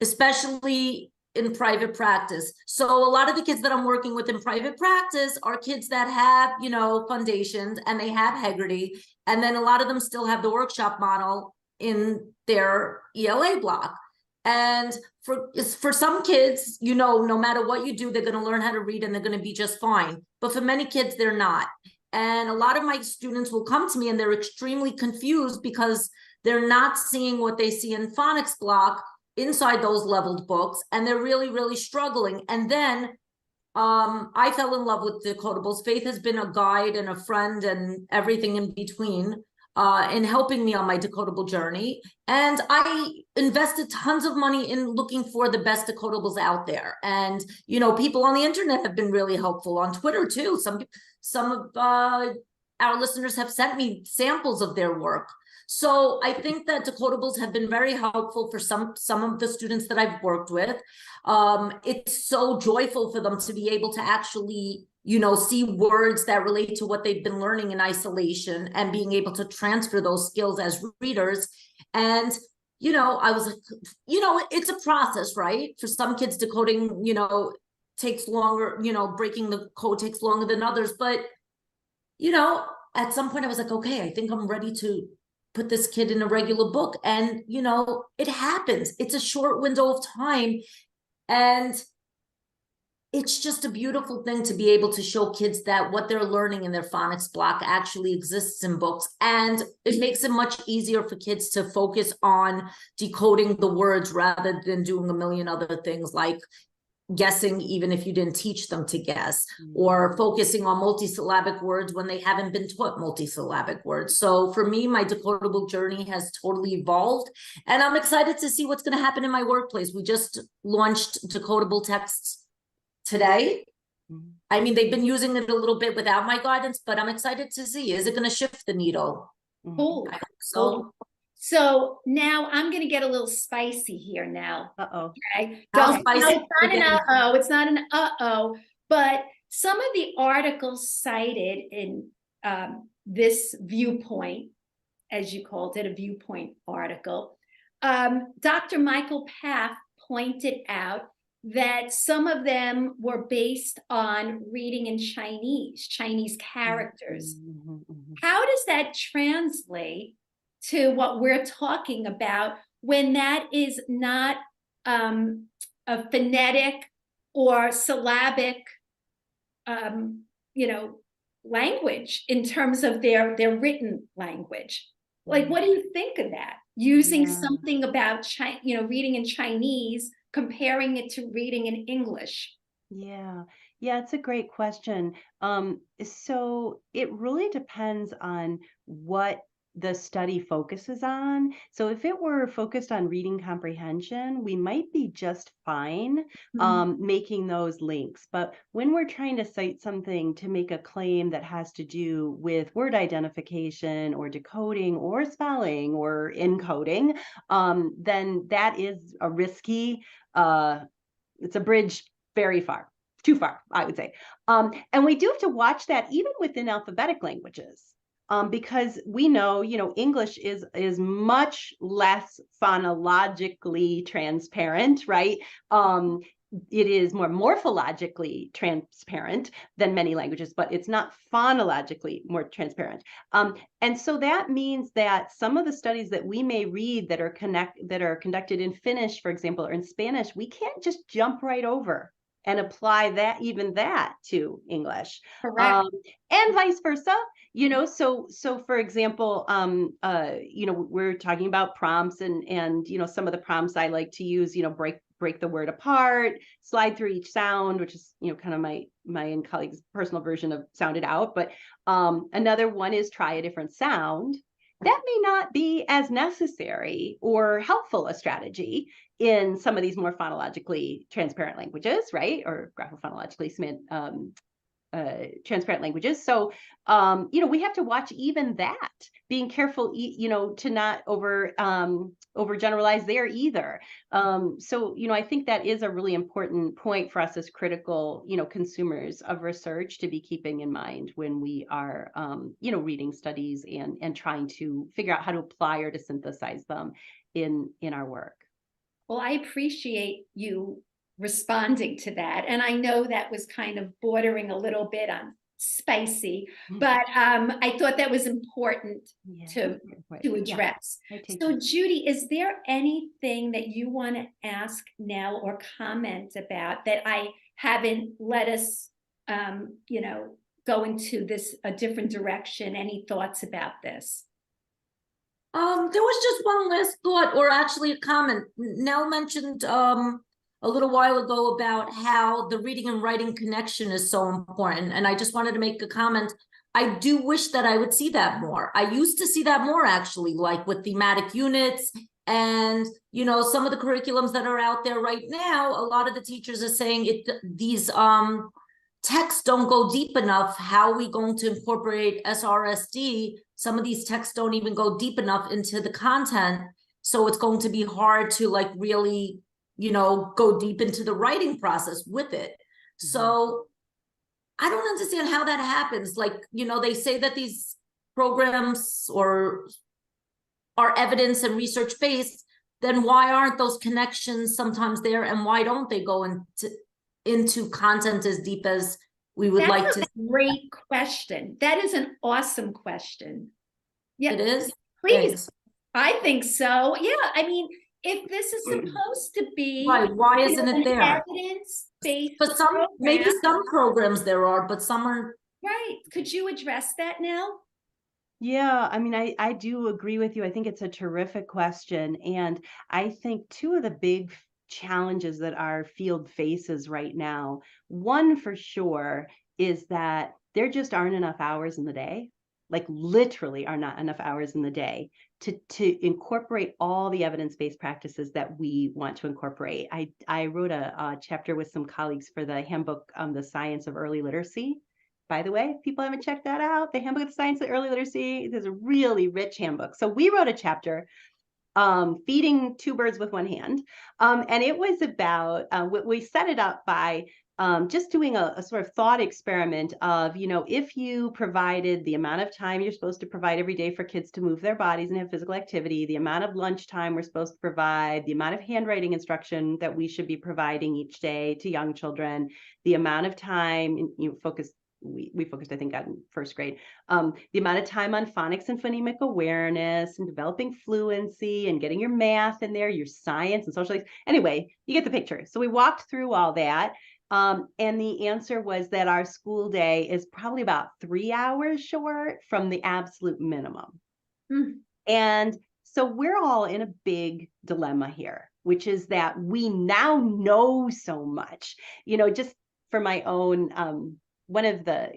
C: especially in private practice. So a lot of the kids that I'm working with in private practice are kids that have, you know, foundations, and they have Heggerty, and then a lot of them still have the workshop model in their ELA block. And for some kids, you know, no matter what you do, they're going to learn how to read and they're going to be just fine. But for many kids, they're not. And a lot of my students will come to me and they're extremely confused because they're not seeing what they see in phonics block inside those leveled books, and they're really, really struggling. And then I fell in love with decodables. Faith has been a guide and a friend and everything in between in helping me on my decodable journey. And I invested tons of money in looking for the best decodables out there. And, you know, people on the internet have been really helpful, on Twitter too. Some of our listeners have sent me samples of their work. So I think that decodables have been very helpful for some of the students that I've worked with. It's so joyful for them to be able to actually, you know, see words that relate to what they've been learning in isolation and being able to transfer those skills as readers. And, you know, I was like, you know, it's a process, right? For some kids, decoding, you know, takes longer, you know, breaking the code takes longer than others. But, you know, at some point I was like, okay, I think I'm ready to put this kid in a regular book. And, you know, it happens. It's a short window of time. And it's just a beautiful thing to be able to show kids that what they're learning in their phonics block actually exists in books. And it makes it much easier for kids to focus on decoding the words rather than doing a million other things like guessing, even if you didn't teach them to guess, or focusing on multisyllabic words when they haven't been taught multisyllabic words. So for me, my decodable journey has totally evolved, and I'm excited to see what's going to happen in my workplace. We just launched decodable texts today. I mean, they've been using it a little bit without my guidance, but I'm excited to see, is it going to shift the needle?
A: Cool.
C: I hope so.
A: So now I'm going to get a little spicy here now.
B: Uh-oh.
A: Okay.
C: How
A: Don't,
C: spicy?
A: no, it's not an uh-oh. It's not an uh-oh. But some of the articles cited in this viewpoint, as you called it, a viewpoint article, Dr. Michael Paff pointed out that some of them were based on reading in Chinese characters. How does that translate to what we're talking about when that is not a phonetic or syllabic, you know, language in terms of their written language? Like, what do you think of that? Using something about reading in Chinese, comparing it to reading in English.
B: Yeah, it's a great question. So it really depends on what the study focuses on. So if it were focused on reading comprehension, we might be just fine making those links. But when we're trying to cite something to make a claim that has to do with word identification or decoding or spelling or encoding, then that is a risky, it's a bridge very far, too far, I would say. And we do have to watch that even within alphabetic languages. Because we know, English is much less phonologically transparent, right? It is more morphologically transparent than many languages, but it's not phonologically more transparent. And so that means that some of the studies that we may read that are conducted in Finnish, for example, or in Spanish, we can't just jump right over and apply that to English.
A: Correct.
B: And vice versa. So for example, we're talking about prompts and some of the prompts I like to use, break the word apart, slide through each sound, which is, kind of my and colleagues' personal version of sound it out. But another one is try a different sound. That may not be as necessary or helpful a strategy in some of these more phonologically transparent languages, right? Or graphophonologically transparent languages. So, we have to watch even that, being careful, to not overgeneralize there either. So, I think that is a really important point for us as critical, consumers of research to be keeping in mind when we are, reading studies and trying to figure out how to apply or to synthesize them in our work.
A: Well, I appreciate you responding to that. And I know that was kind of bordering a little bit on spicy, but I thought that was important to address. So Judy, is there anything that you want to ask Nell or comment about that I haven't let us, go into a different direction? Any thoughts about this?
C: There was just one last thought, or actually a comment. Nell mentioned a little while ago about how the reading and writing connection is so important. And I just wanted to make a comment. I do wish that I would see that more. I used to see that more, actually, like with thematic units and, some of the curriculums that are out there right now. A lot of the teachers are saying these texts don't go deep enough. How are we going to incorporate SRSD? Some of these texts don't even go deep enough into the content. So it's going to be hard to really, go deep into the writing process with it. Mm-hmm. So I don't understand how that happens. They say that these programs are evidence and research-based, then why aren't those connections sometimes there? And why don't they go into content as deep as we would like to?
A: That's a great question. That is an awesome question. Yeah,
C: it is.
A: Please.
C: Thanks.
A: I think so. Yeah. I mean, if this is supposed to be,
C: why isn't it there?
A: Evidence-based,
C: but maybe some programs there are, but some are.
A: Right. Could you address that now?
B: Yeah, I mean, I do agree with you. I think it's a terrific question. And I think two of the big challenges that our field faces right now, one for sure, is that there just aren't enough hours in the day, literally are not enough hours in the day to incorporate all the evidence-based practices that we want to incorporate. I wrote a chapter with some colleagues for the handbook, The Science of Early Literacy. By the way, if people haven't checked that out, the Handbook of the Science of Early Literacy is a really rich handbook. So we wrote a chapter, feeding two birds with one hand. And it was about, we set it up by just doing a sort of thought experiment of, if you provided the amount of time you're supposed to provide every day for kids to move their bodies and have physical activity, the amount of lunchtime we're supposed to provide, the amount of handwriting instruction that we should be providing each day to young children, the amount of time we focused, I think, on first grade, the amount of time on phonics and phonemic awareness and developing fluency and getting your math in there, your science and social. Anyway, you get the picture. So we walked through all that. And the answer was that our school day is probably about 3 hours short from the absolute minimum. Mm. And so we're all in a big dilemma here, which is that we now know so much, just for my own, one of the,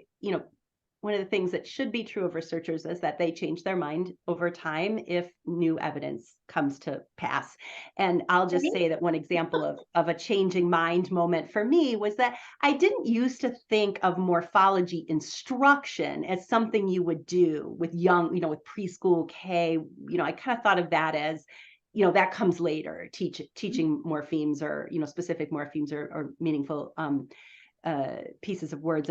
B: one of the things that should be true of researchers is that they change their mind over time if new evidence comes to pass. And I'll just say that one example of a changing mind moment for me was that I didn't used to think of morphology instruction as something you would do with young, with preschool K. I kind of thought of that as, that comes later, teaching morphemes or, specific morphemes or meaningful pieces of words.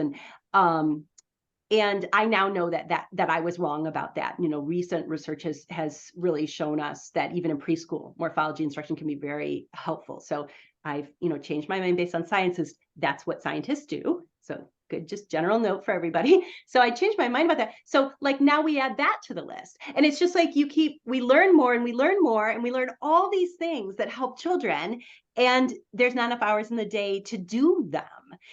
B: And I now know that I was wrong about that. Recent research has really shown us that even in preschool, morphology instruction can be very helpful. So I've, changed my mind based on sciences. That's what scientists do. So good, just general note for everybody. So I changed my mind about that. So like now we add that to the list. And it's just like we learn more and we learn more and we learn all these things that help children. And there's not enough hours in the day to do them.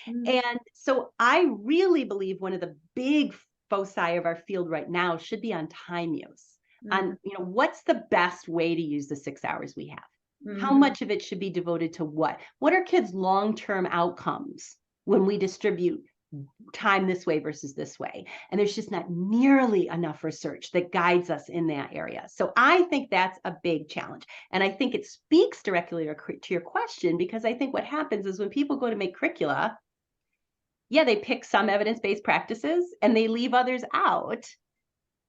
B: And so I really believe one of the big foci of our field right now should be on time use, on, what's the best way to use the 6 hours we have? How much of it should be devoted to what? What are kids' long-term outcomes when we distribute time this way versus this way? And there's just not nearly enough research that guides us in that area. So I think that's a big challenge. And I think it speaks directly to your question, because I think what happens is when people go to make curricula, they pick some evidence-based practices and they leave others out.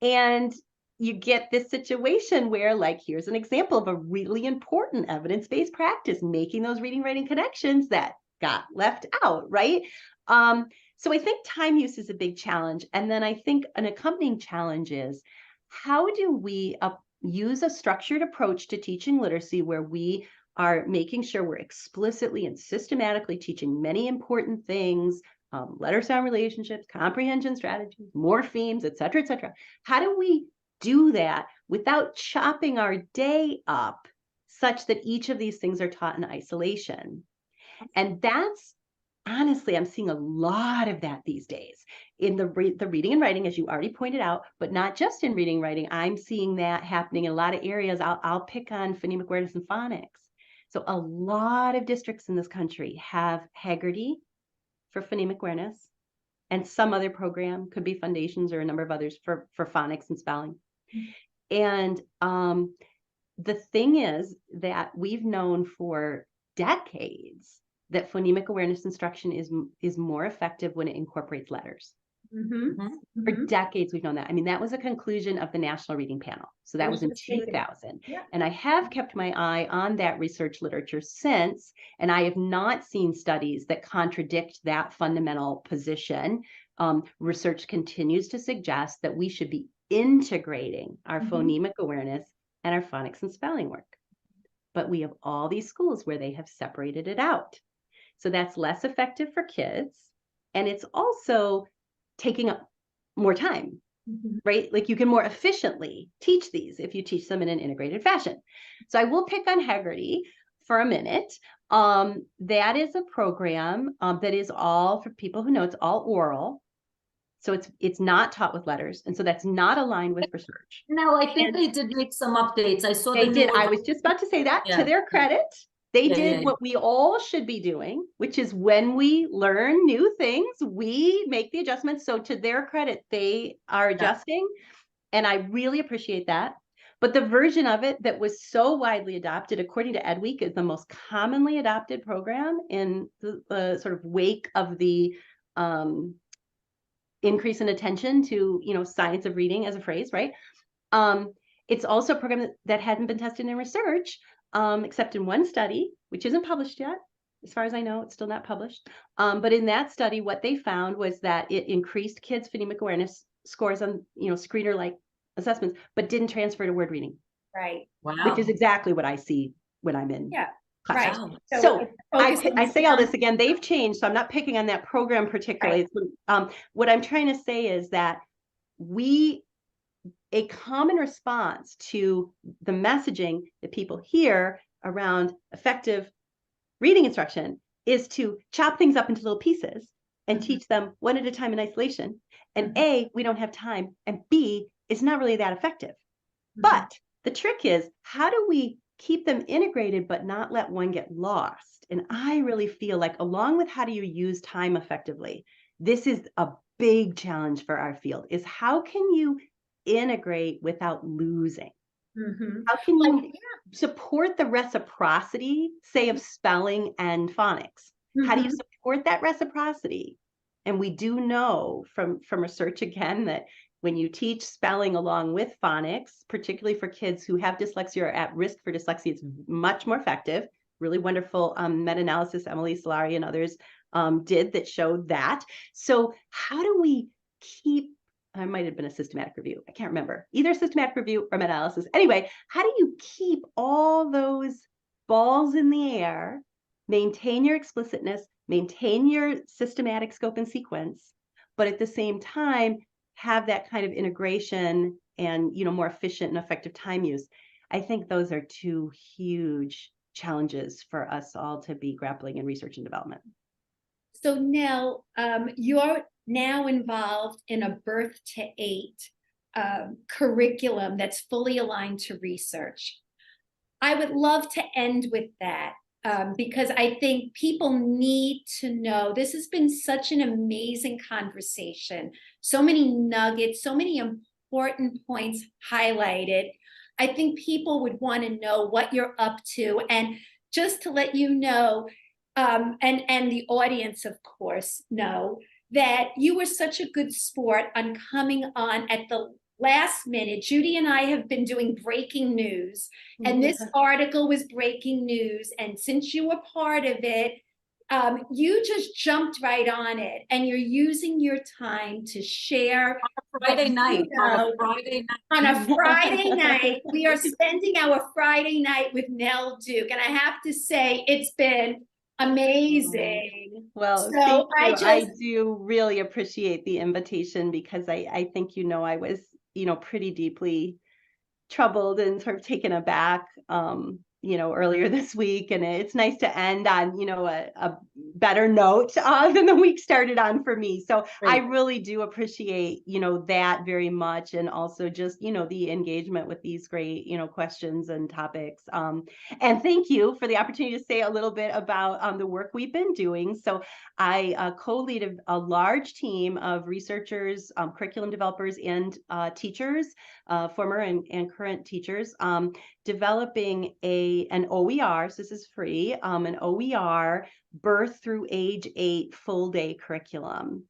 B: And you get this situation where, like, here's an example of a really important evidence-based practice, making those reading-writing connections that got left out, right? So I think time use is a big challenge. And then I think an accompanying challenge is, how do we use a structured approach to teaching literacy where we are making sure we're explicitly and systematically teaching many important things, letter sound relationships, comprehension strategies, morphemes, et cetera, et cetera. How do we do that without chopping our day up such that each of these things are taught in isolation? And that's, honestly, I'm seeing a lot of that these days in the reading and writing, as you already pointed out, but not just in reading and writing. I'm seeing that happening in a lot of areas. I'll pick on phonemic awareness and phonics. So a lot of districts in this country have Haggerty for phonemic awareness, and some other program, could be Foundations or a number of others for phonics and spelling. And the thing is that we've known for decades that phonemic awareness instruction is more effective when it incorporates letters. For decades, we've known that. I mean, that was a conclusion of the National Reading Panel. So that was in 2000. And I have kept my eye on that research literature since, and I have not seen studies that contradict that fundamental position. Research continues to suggest that we should be integrating our phonemic awareness and our phonics and spelling work. But we have all these schools where they have separated it out. So that's less effective for kids. And it's also taking up more time, right? Like you can more efficiently teach these if you teach them in an integrated fashion. So I will pick on Haggerty for a minute. That is a program that is all, for people who know, it's all oral. So it's not taught with letters. And so that's not aligned with research.
C: No, I think they did make some updates. I saw
B: they did. I was just about to say that. To their credit. They did what we all should be doing, which is when we learn new things, we make the adjustments. So to their credit, they are adjusting. And I really appreciate that. But the version of it that was so widely adopted, according to EdWeek, is the most commonly adopted program in the sort of wake of the increase in attention to, science of reading as a phrase, right? It's also a program that hadn't been tested in research, except in one study, which isn't published yet. As far as I know, it's still not published. But in that study, what they found was that it increased kids' phonemic awareness scores on, screener-like assessments, but didn't transfer to word reading.
A: Right.
C: Wow.
B: Which is exactly what I see when I'm in class.
A: Right.
B: So I say all this again, they've changed, so I'm not picking on that program particularly. Right. What I'm trying to say is that a common response to the messaging that people hear around effective reading instruction is to chop things up into little pieces and teach them one at a time in isolation. And A, we don't have time, and B, it's not really that effective. But the trick is, how do we keep them integrated but not let one get lost? And I really feel like, along with how do you use time effectively, this is a big challenge for our field is how can you integrate without losing? How can you support the reciprocity, say, of spelling and phonics? How do you support that reciprocity? And we do know from research again that when you teach spelling along with phonics, particularly for kids who have dyslexia or are at risk for dyslexia, it's much more effective. Really wonderful meta-analysis Emily Solari and others did that showed that. So how do we keep, I might have been a systematic review, I can't remember, either systematic review or meta-analysis. Anyway, how do you keep all those balls in the air, maintain your explicitness, maintain your systematic scope and sequence, but at the same time, have that kind of integration and, you know, more efficient and effective time use? I think those are two huge challenges for us all to be grappling in research and development.
A: So Nell, you're now involved in a birth to 8 curriculum that's fully aligned to research. I would love to end with that because I think people need to know. This has been such an amazing conversation. So many nuggets, so many important points highlighted. I think people would want to know what you're up to. And just to let you know, and the audience, of course, know that you were such a good sport on coming on at the last minute. Judy and I have been doing breaking news, and this article was breaking news. And since you were part of it, you just jumped right on it, and you're using your time to share.
C: Friday night, on a Friday night.
A: On a Friday night, we are spending our Friday night with Nell Duke, and I have to say it's been amazing.
B: Well,
A: so
B: thank you. I do really appreciate the invitation because I think, you know, I was, you know, pretty deeply troubled and sort of taken aback, you know, earlier this week. And it's nice to end on, you know, a better note than the week started on for me. So I really do appreciate, you know, that very much. And also just, you know, the engagement with these great, you know, questions and topics. And thank you for the opportunity to say a little bit about the work we've been doing. So I co-lead a large team of researchers, curriculum developers, and teachers, former and current teachers, developing an OER, so this is free, an OER birth through age 8 full day curriculum.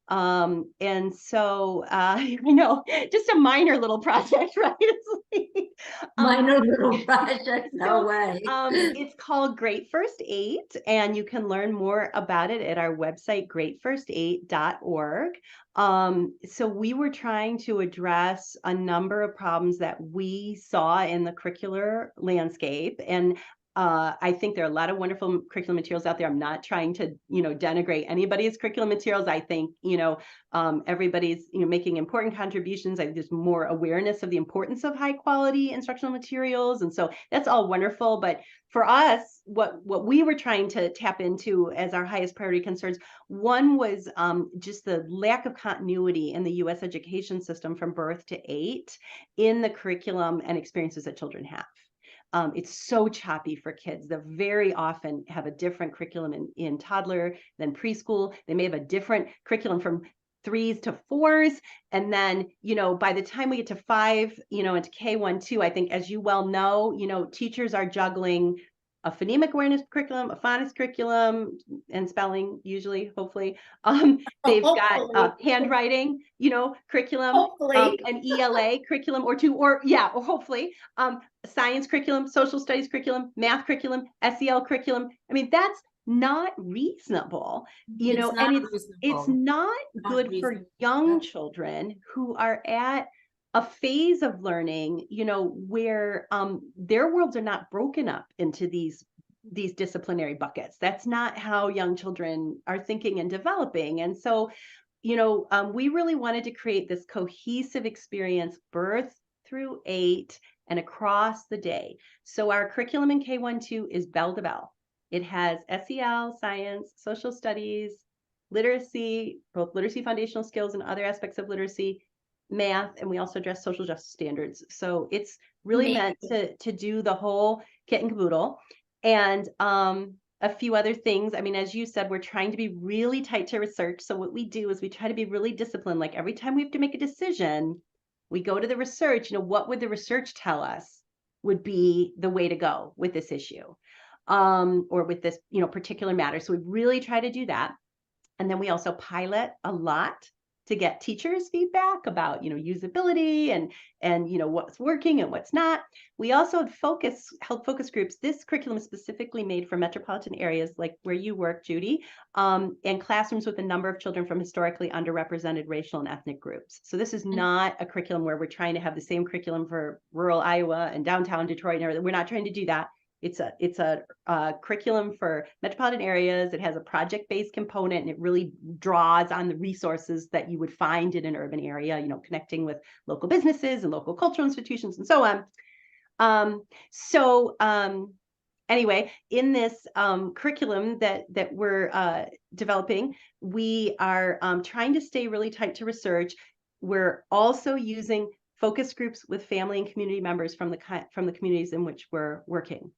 B: And so I know, just a minor little project, right?
C: Minor little project, no way.
B: It's called Great First 8, and you can learn more about it at our website, greatfirst8.org. So we were trying to address a number of problems that we saw in the curricular landscape, and I think there are a lot of wonderful curriculum materials out there. I'm not trying to, you know, denigrate anybody's curriculum materials. I think, you know, everybody's, you know, making important contributions. I think there's more awareness of the importance of high quality instructional materials. And so that's all wonderful. But for us, what we were trying to tap into as our highest priority concerns, one was just the lack of continuity in the U.S. education system from birth to 8 in the curriculum and experiences that children have. It's so choppy for kids. They very often have a different curriculum in toddler than preschool. They may have a different curriculum from 3s to 4s. And then, you know, by the time we get to 5, you know, into K1, 2, I think, as you well know, you know, teachers are juggling a phonemic awareness curriculum, a phonics curriculum, and spelling, usually, hopefully. They've got handwriting, you know, curriculum, an ELA curriculum or 2, or hopefully, science curriculum, social studies curriculum, math curriculum, SEL curriculum. I mean, that's not reasonable, you know, and it's not good for young children who are at a phase of learning, you know, where their worlds are not broken up into these disciplinary buckets. That's not how young children are thinking and developing. And so, you know, we really wanted to create this cohesive experience, birth through 8 and across the day. So our curriculum in K1, 2 is bell to bell. It has SEL, science, social studies, literacy, both literacy foundational skills and other aspects of literacy, math, and we also address social justice standards. So it's really meant to do the whole kit and caboodle. And a few other things. I mean, as you said, we're trying to be really tight to research. So what we do is we try to be really disciplined. Like every time we have to make a decision, we go to the research. What would the research tell us would be the way to go with this issue, or with this, particular matter. So we really try to do that. And then we also pilot a lot to get teachers' feedback about, usability and what's working and what's not. We also held focus groups. This curriculum is specifically made for metropolitan areas like where you work, Judy, and classrooms with a number of children from historically underrepresented racial and ethnic groups. So this is not a curriculum where we're trying to have the same curriculum for rural Iowa and downtown Detroit and everything. We're not trying to do that. It's a curriculum for metropolitan areas. It has a project-based component, and it really draws on the resources that you would find in an urban area, connecting with local businesses and local cultural institutions and so on. Anyway, in this curriculum that we're developing, we are trying to stay really tight to research. We're also using focus groups with family and community members from the communities in which we're working.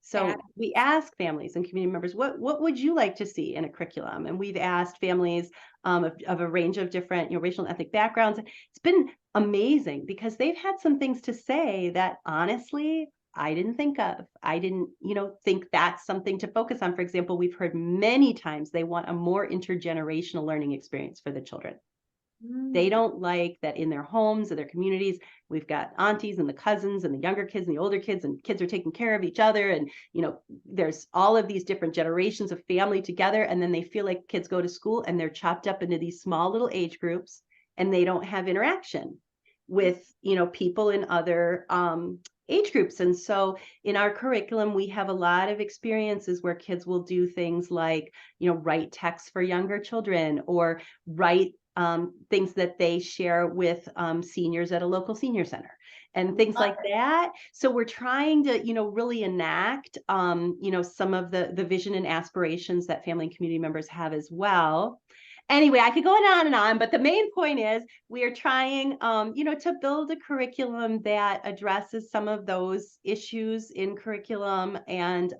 B: So we ask families and community members, what would you like to see in a curriculum? And we've asked families of a range of different, racial and ethnic backgrounds. It's been amazing because they've had some things to say that honestly, I didn't think of. I didn't, think that's something to focus on. For example, we've heard many times they want a more intergenerational learning experience for the children. They don't like that in their homes or their communities, we've got aunties and the cousins and the younger kids and the older kids, and kids are taking care of each other. And, there's all of these different generations of family together. And then they feel like kids go to school and they're chopped up into these small little age groups, and they don't have interaction with, people in other age groups. And so in our curriculum, we have a lot of experiences where kids will do things like, write texts for younger children, or write things that they share with seniors at a local senior center and things like that. So we're trying to, really enact, some of the vision and aspirations that family and community members have as well. Anyway, I could go on and on, but the main point is we are trying, to build a curriculum that addresses some of those issues in curriculum. And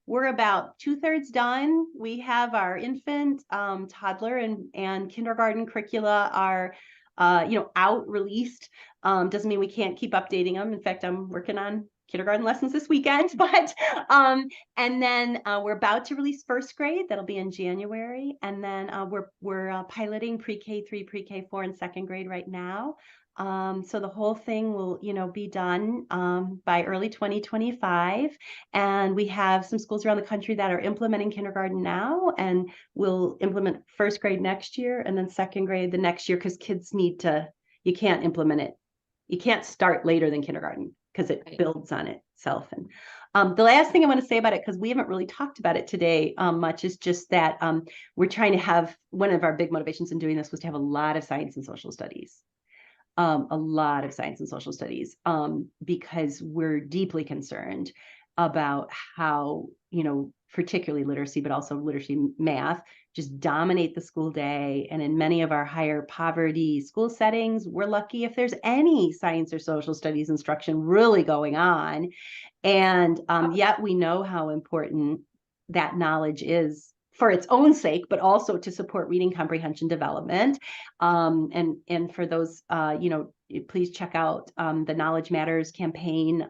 B: we're about 2/3 done. We have our infant, toddler, and kindergarten curricula are, out, released. Doesn't mean we can't keep updating them. In fact, I'm working on kindergarten lessons this weekend, but and then we're about to release first grade. That'll be in January, and then we're piloting pre-K3, pre-K4, and second grade right now. So the whole thing will, be done by early 2025, and we have some schools around the country that are implementing kindergarten now, and we'll implement first grade next year, and then second grade the next year, because kids need to. You can't implement it. You can't start later than kindergarten, because it builds on itself. And the last thing I want to say about it, because we haven't really talked about it today much, is just that we're trying to have, one of our big motivations in doing this was to have a lot of science and social studies. Because we're deeply concerned about how, particularly literacy, but also literacy math, just dominate the school day. And in many of our higher poverty school settings, we're lucky if there's any science or social studies instruction really going on. And yet we know how important that knowledge is for its own sake, but also to support reading comprehension development. And for those, please check out the Knowledge Matters campaign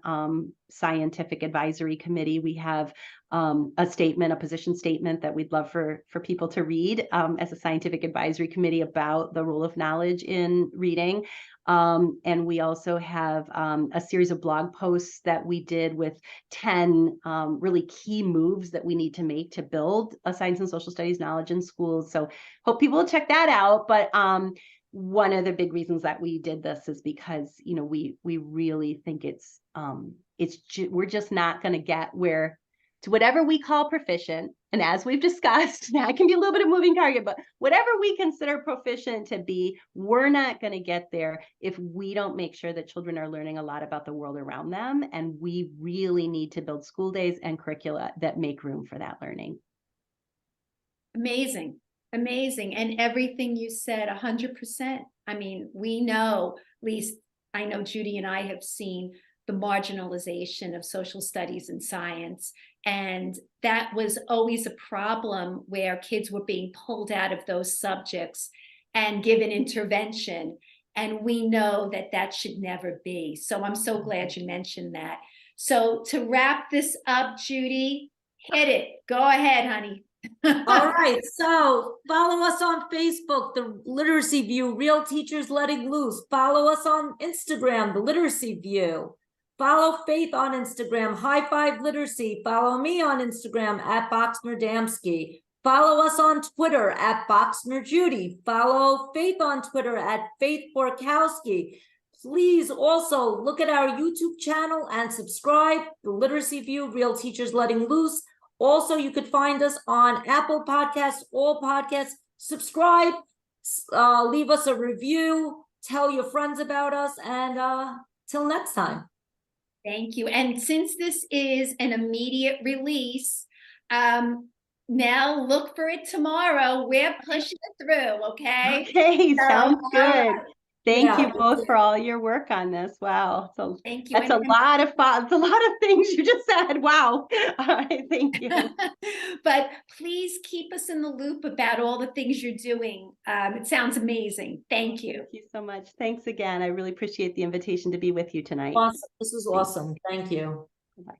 B: scientific advisory committee. We have a position statement that we'd love for people to read as a scientific advisory committee about the role of knowledge in reading. And we also have a series of blog posts that we did with 10 really key moves that we need to make to build a science and social studies knowledge in schools. So hope people will check that out. But one of the big reasons that we did this is because, we really think we're just not going to get to whatever we call proficient. And as we've discussed, that can be a little bit of a moving target, but whatever we consider proficient to be, we're not going to get there if we don't make sure that children are learning a lot about the world around them. And we really need to build school days and curricula that make room for that learning.
A: Amazing. And everything you said, 100%. I mean, we know, at least I know Judy and I have seen the marginalization of social studies and science. And that was always a problem where kids were being pulled out of those subjects and given intervention. And we know that that should never be. So I'm so glad you mentioned that. So to wrap this up, Judy, hit it. Go ahead, honey.
C: All right, so follow us on Facebook, The Literacy View, Real Teachers Letting Loose. Follow us on Instagram, The Literacy View. Follow Faith on Instagram, High Five Literacy. Follow me on Instagram at BoxmerDamski. Follow us on Twitter at BoxmerJudy. Follow Faith on Twitter at Faith Borkowski. Please also look at our YouTube channel and subscribe, The Literacy View, Real Teachers Letting Loose. Also, you could find us on Apple Podcasts, all podcasts. Subscribe, leave us a review, tell your friends about us, and till next time.
A: Thank you. And since this is an immediate release, Nell, look for it tomorrow. We're pushing it through, okay?
B: Okay, sounds good. Thank you
C: Yeah.
B: both for all your work on this. Wow. So
A: Thank you.
B: that's a lot of fun. It's a lot of things you just said. Wow. All right, thank you.
A: But please keep us in the loop about all the things you're doing. It sounds amazing. Thank you.
B: Thank you so much. Thanks again. I really appreciate the invitation to be with you tonight.
C: Awesome. This was awesome. Thank you.
B: Bye.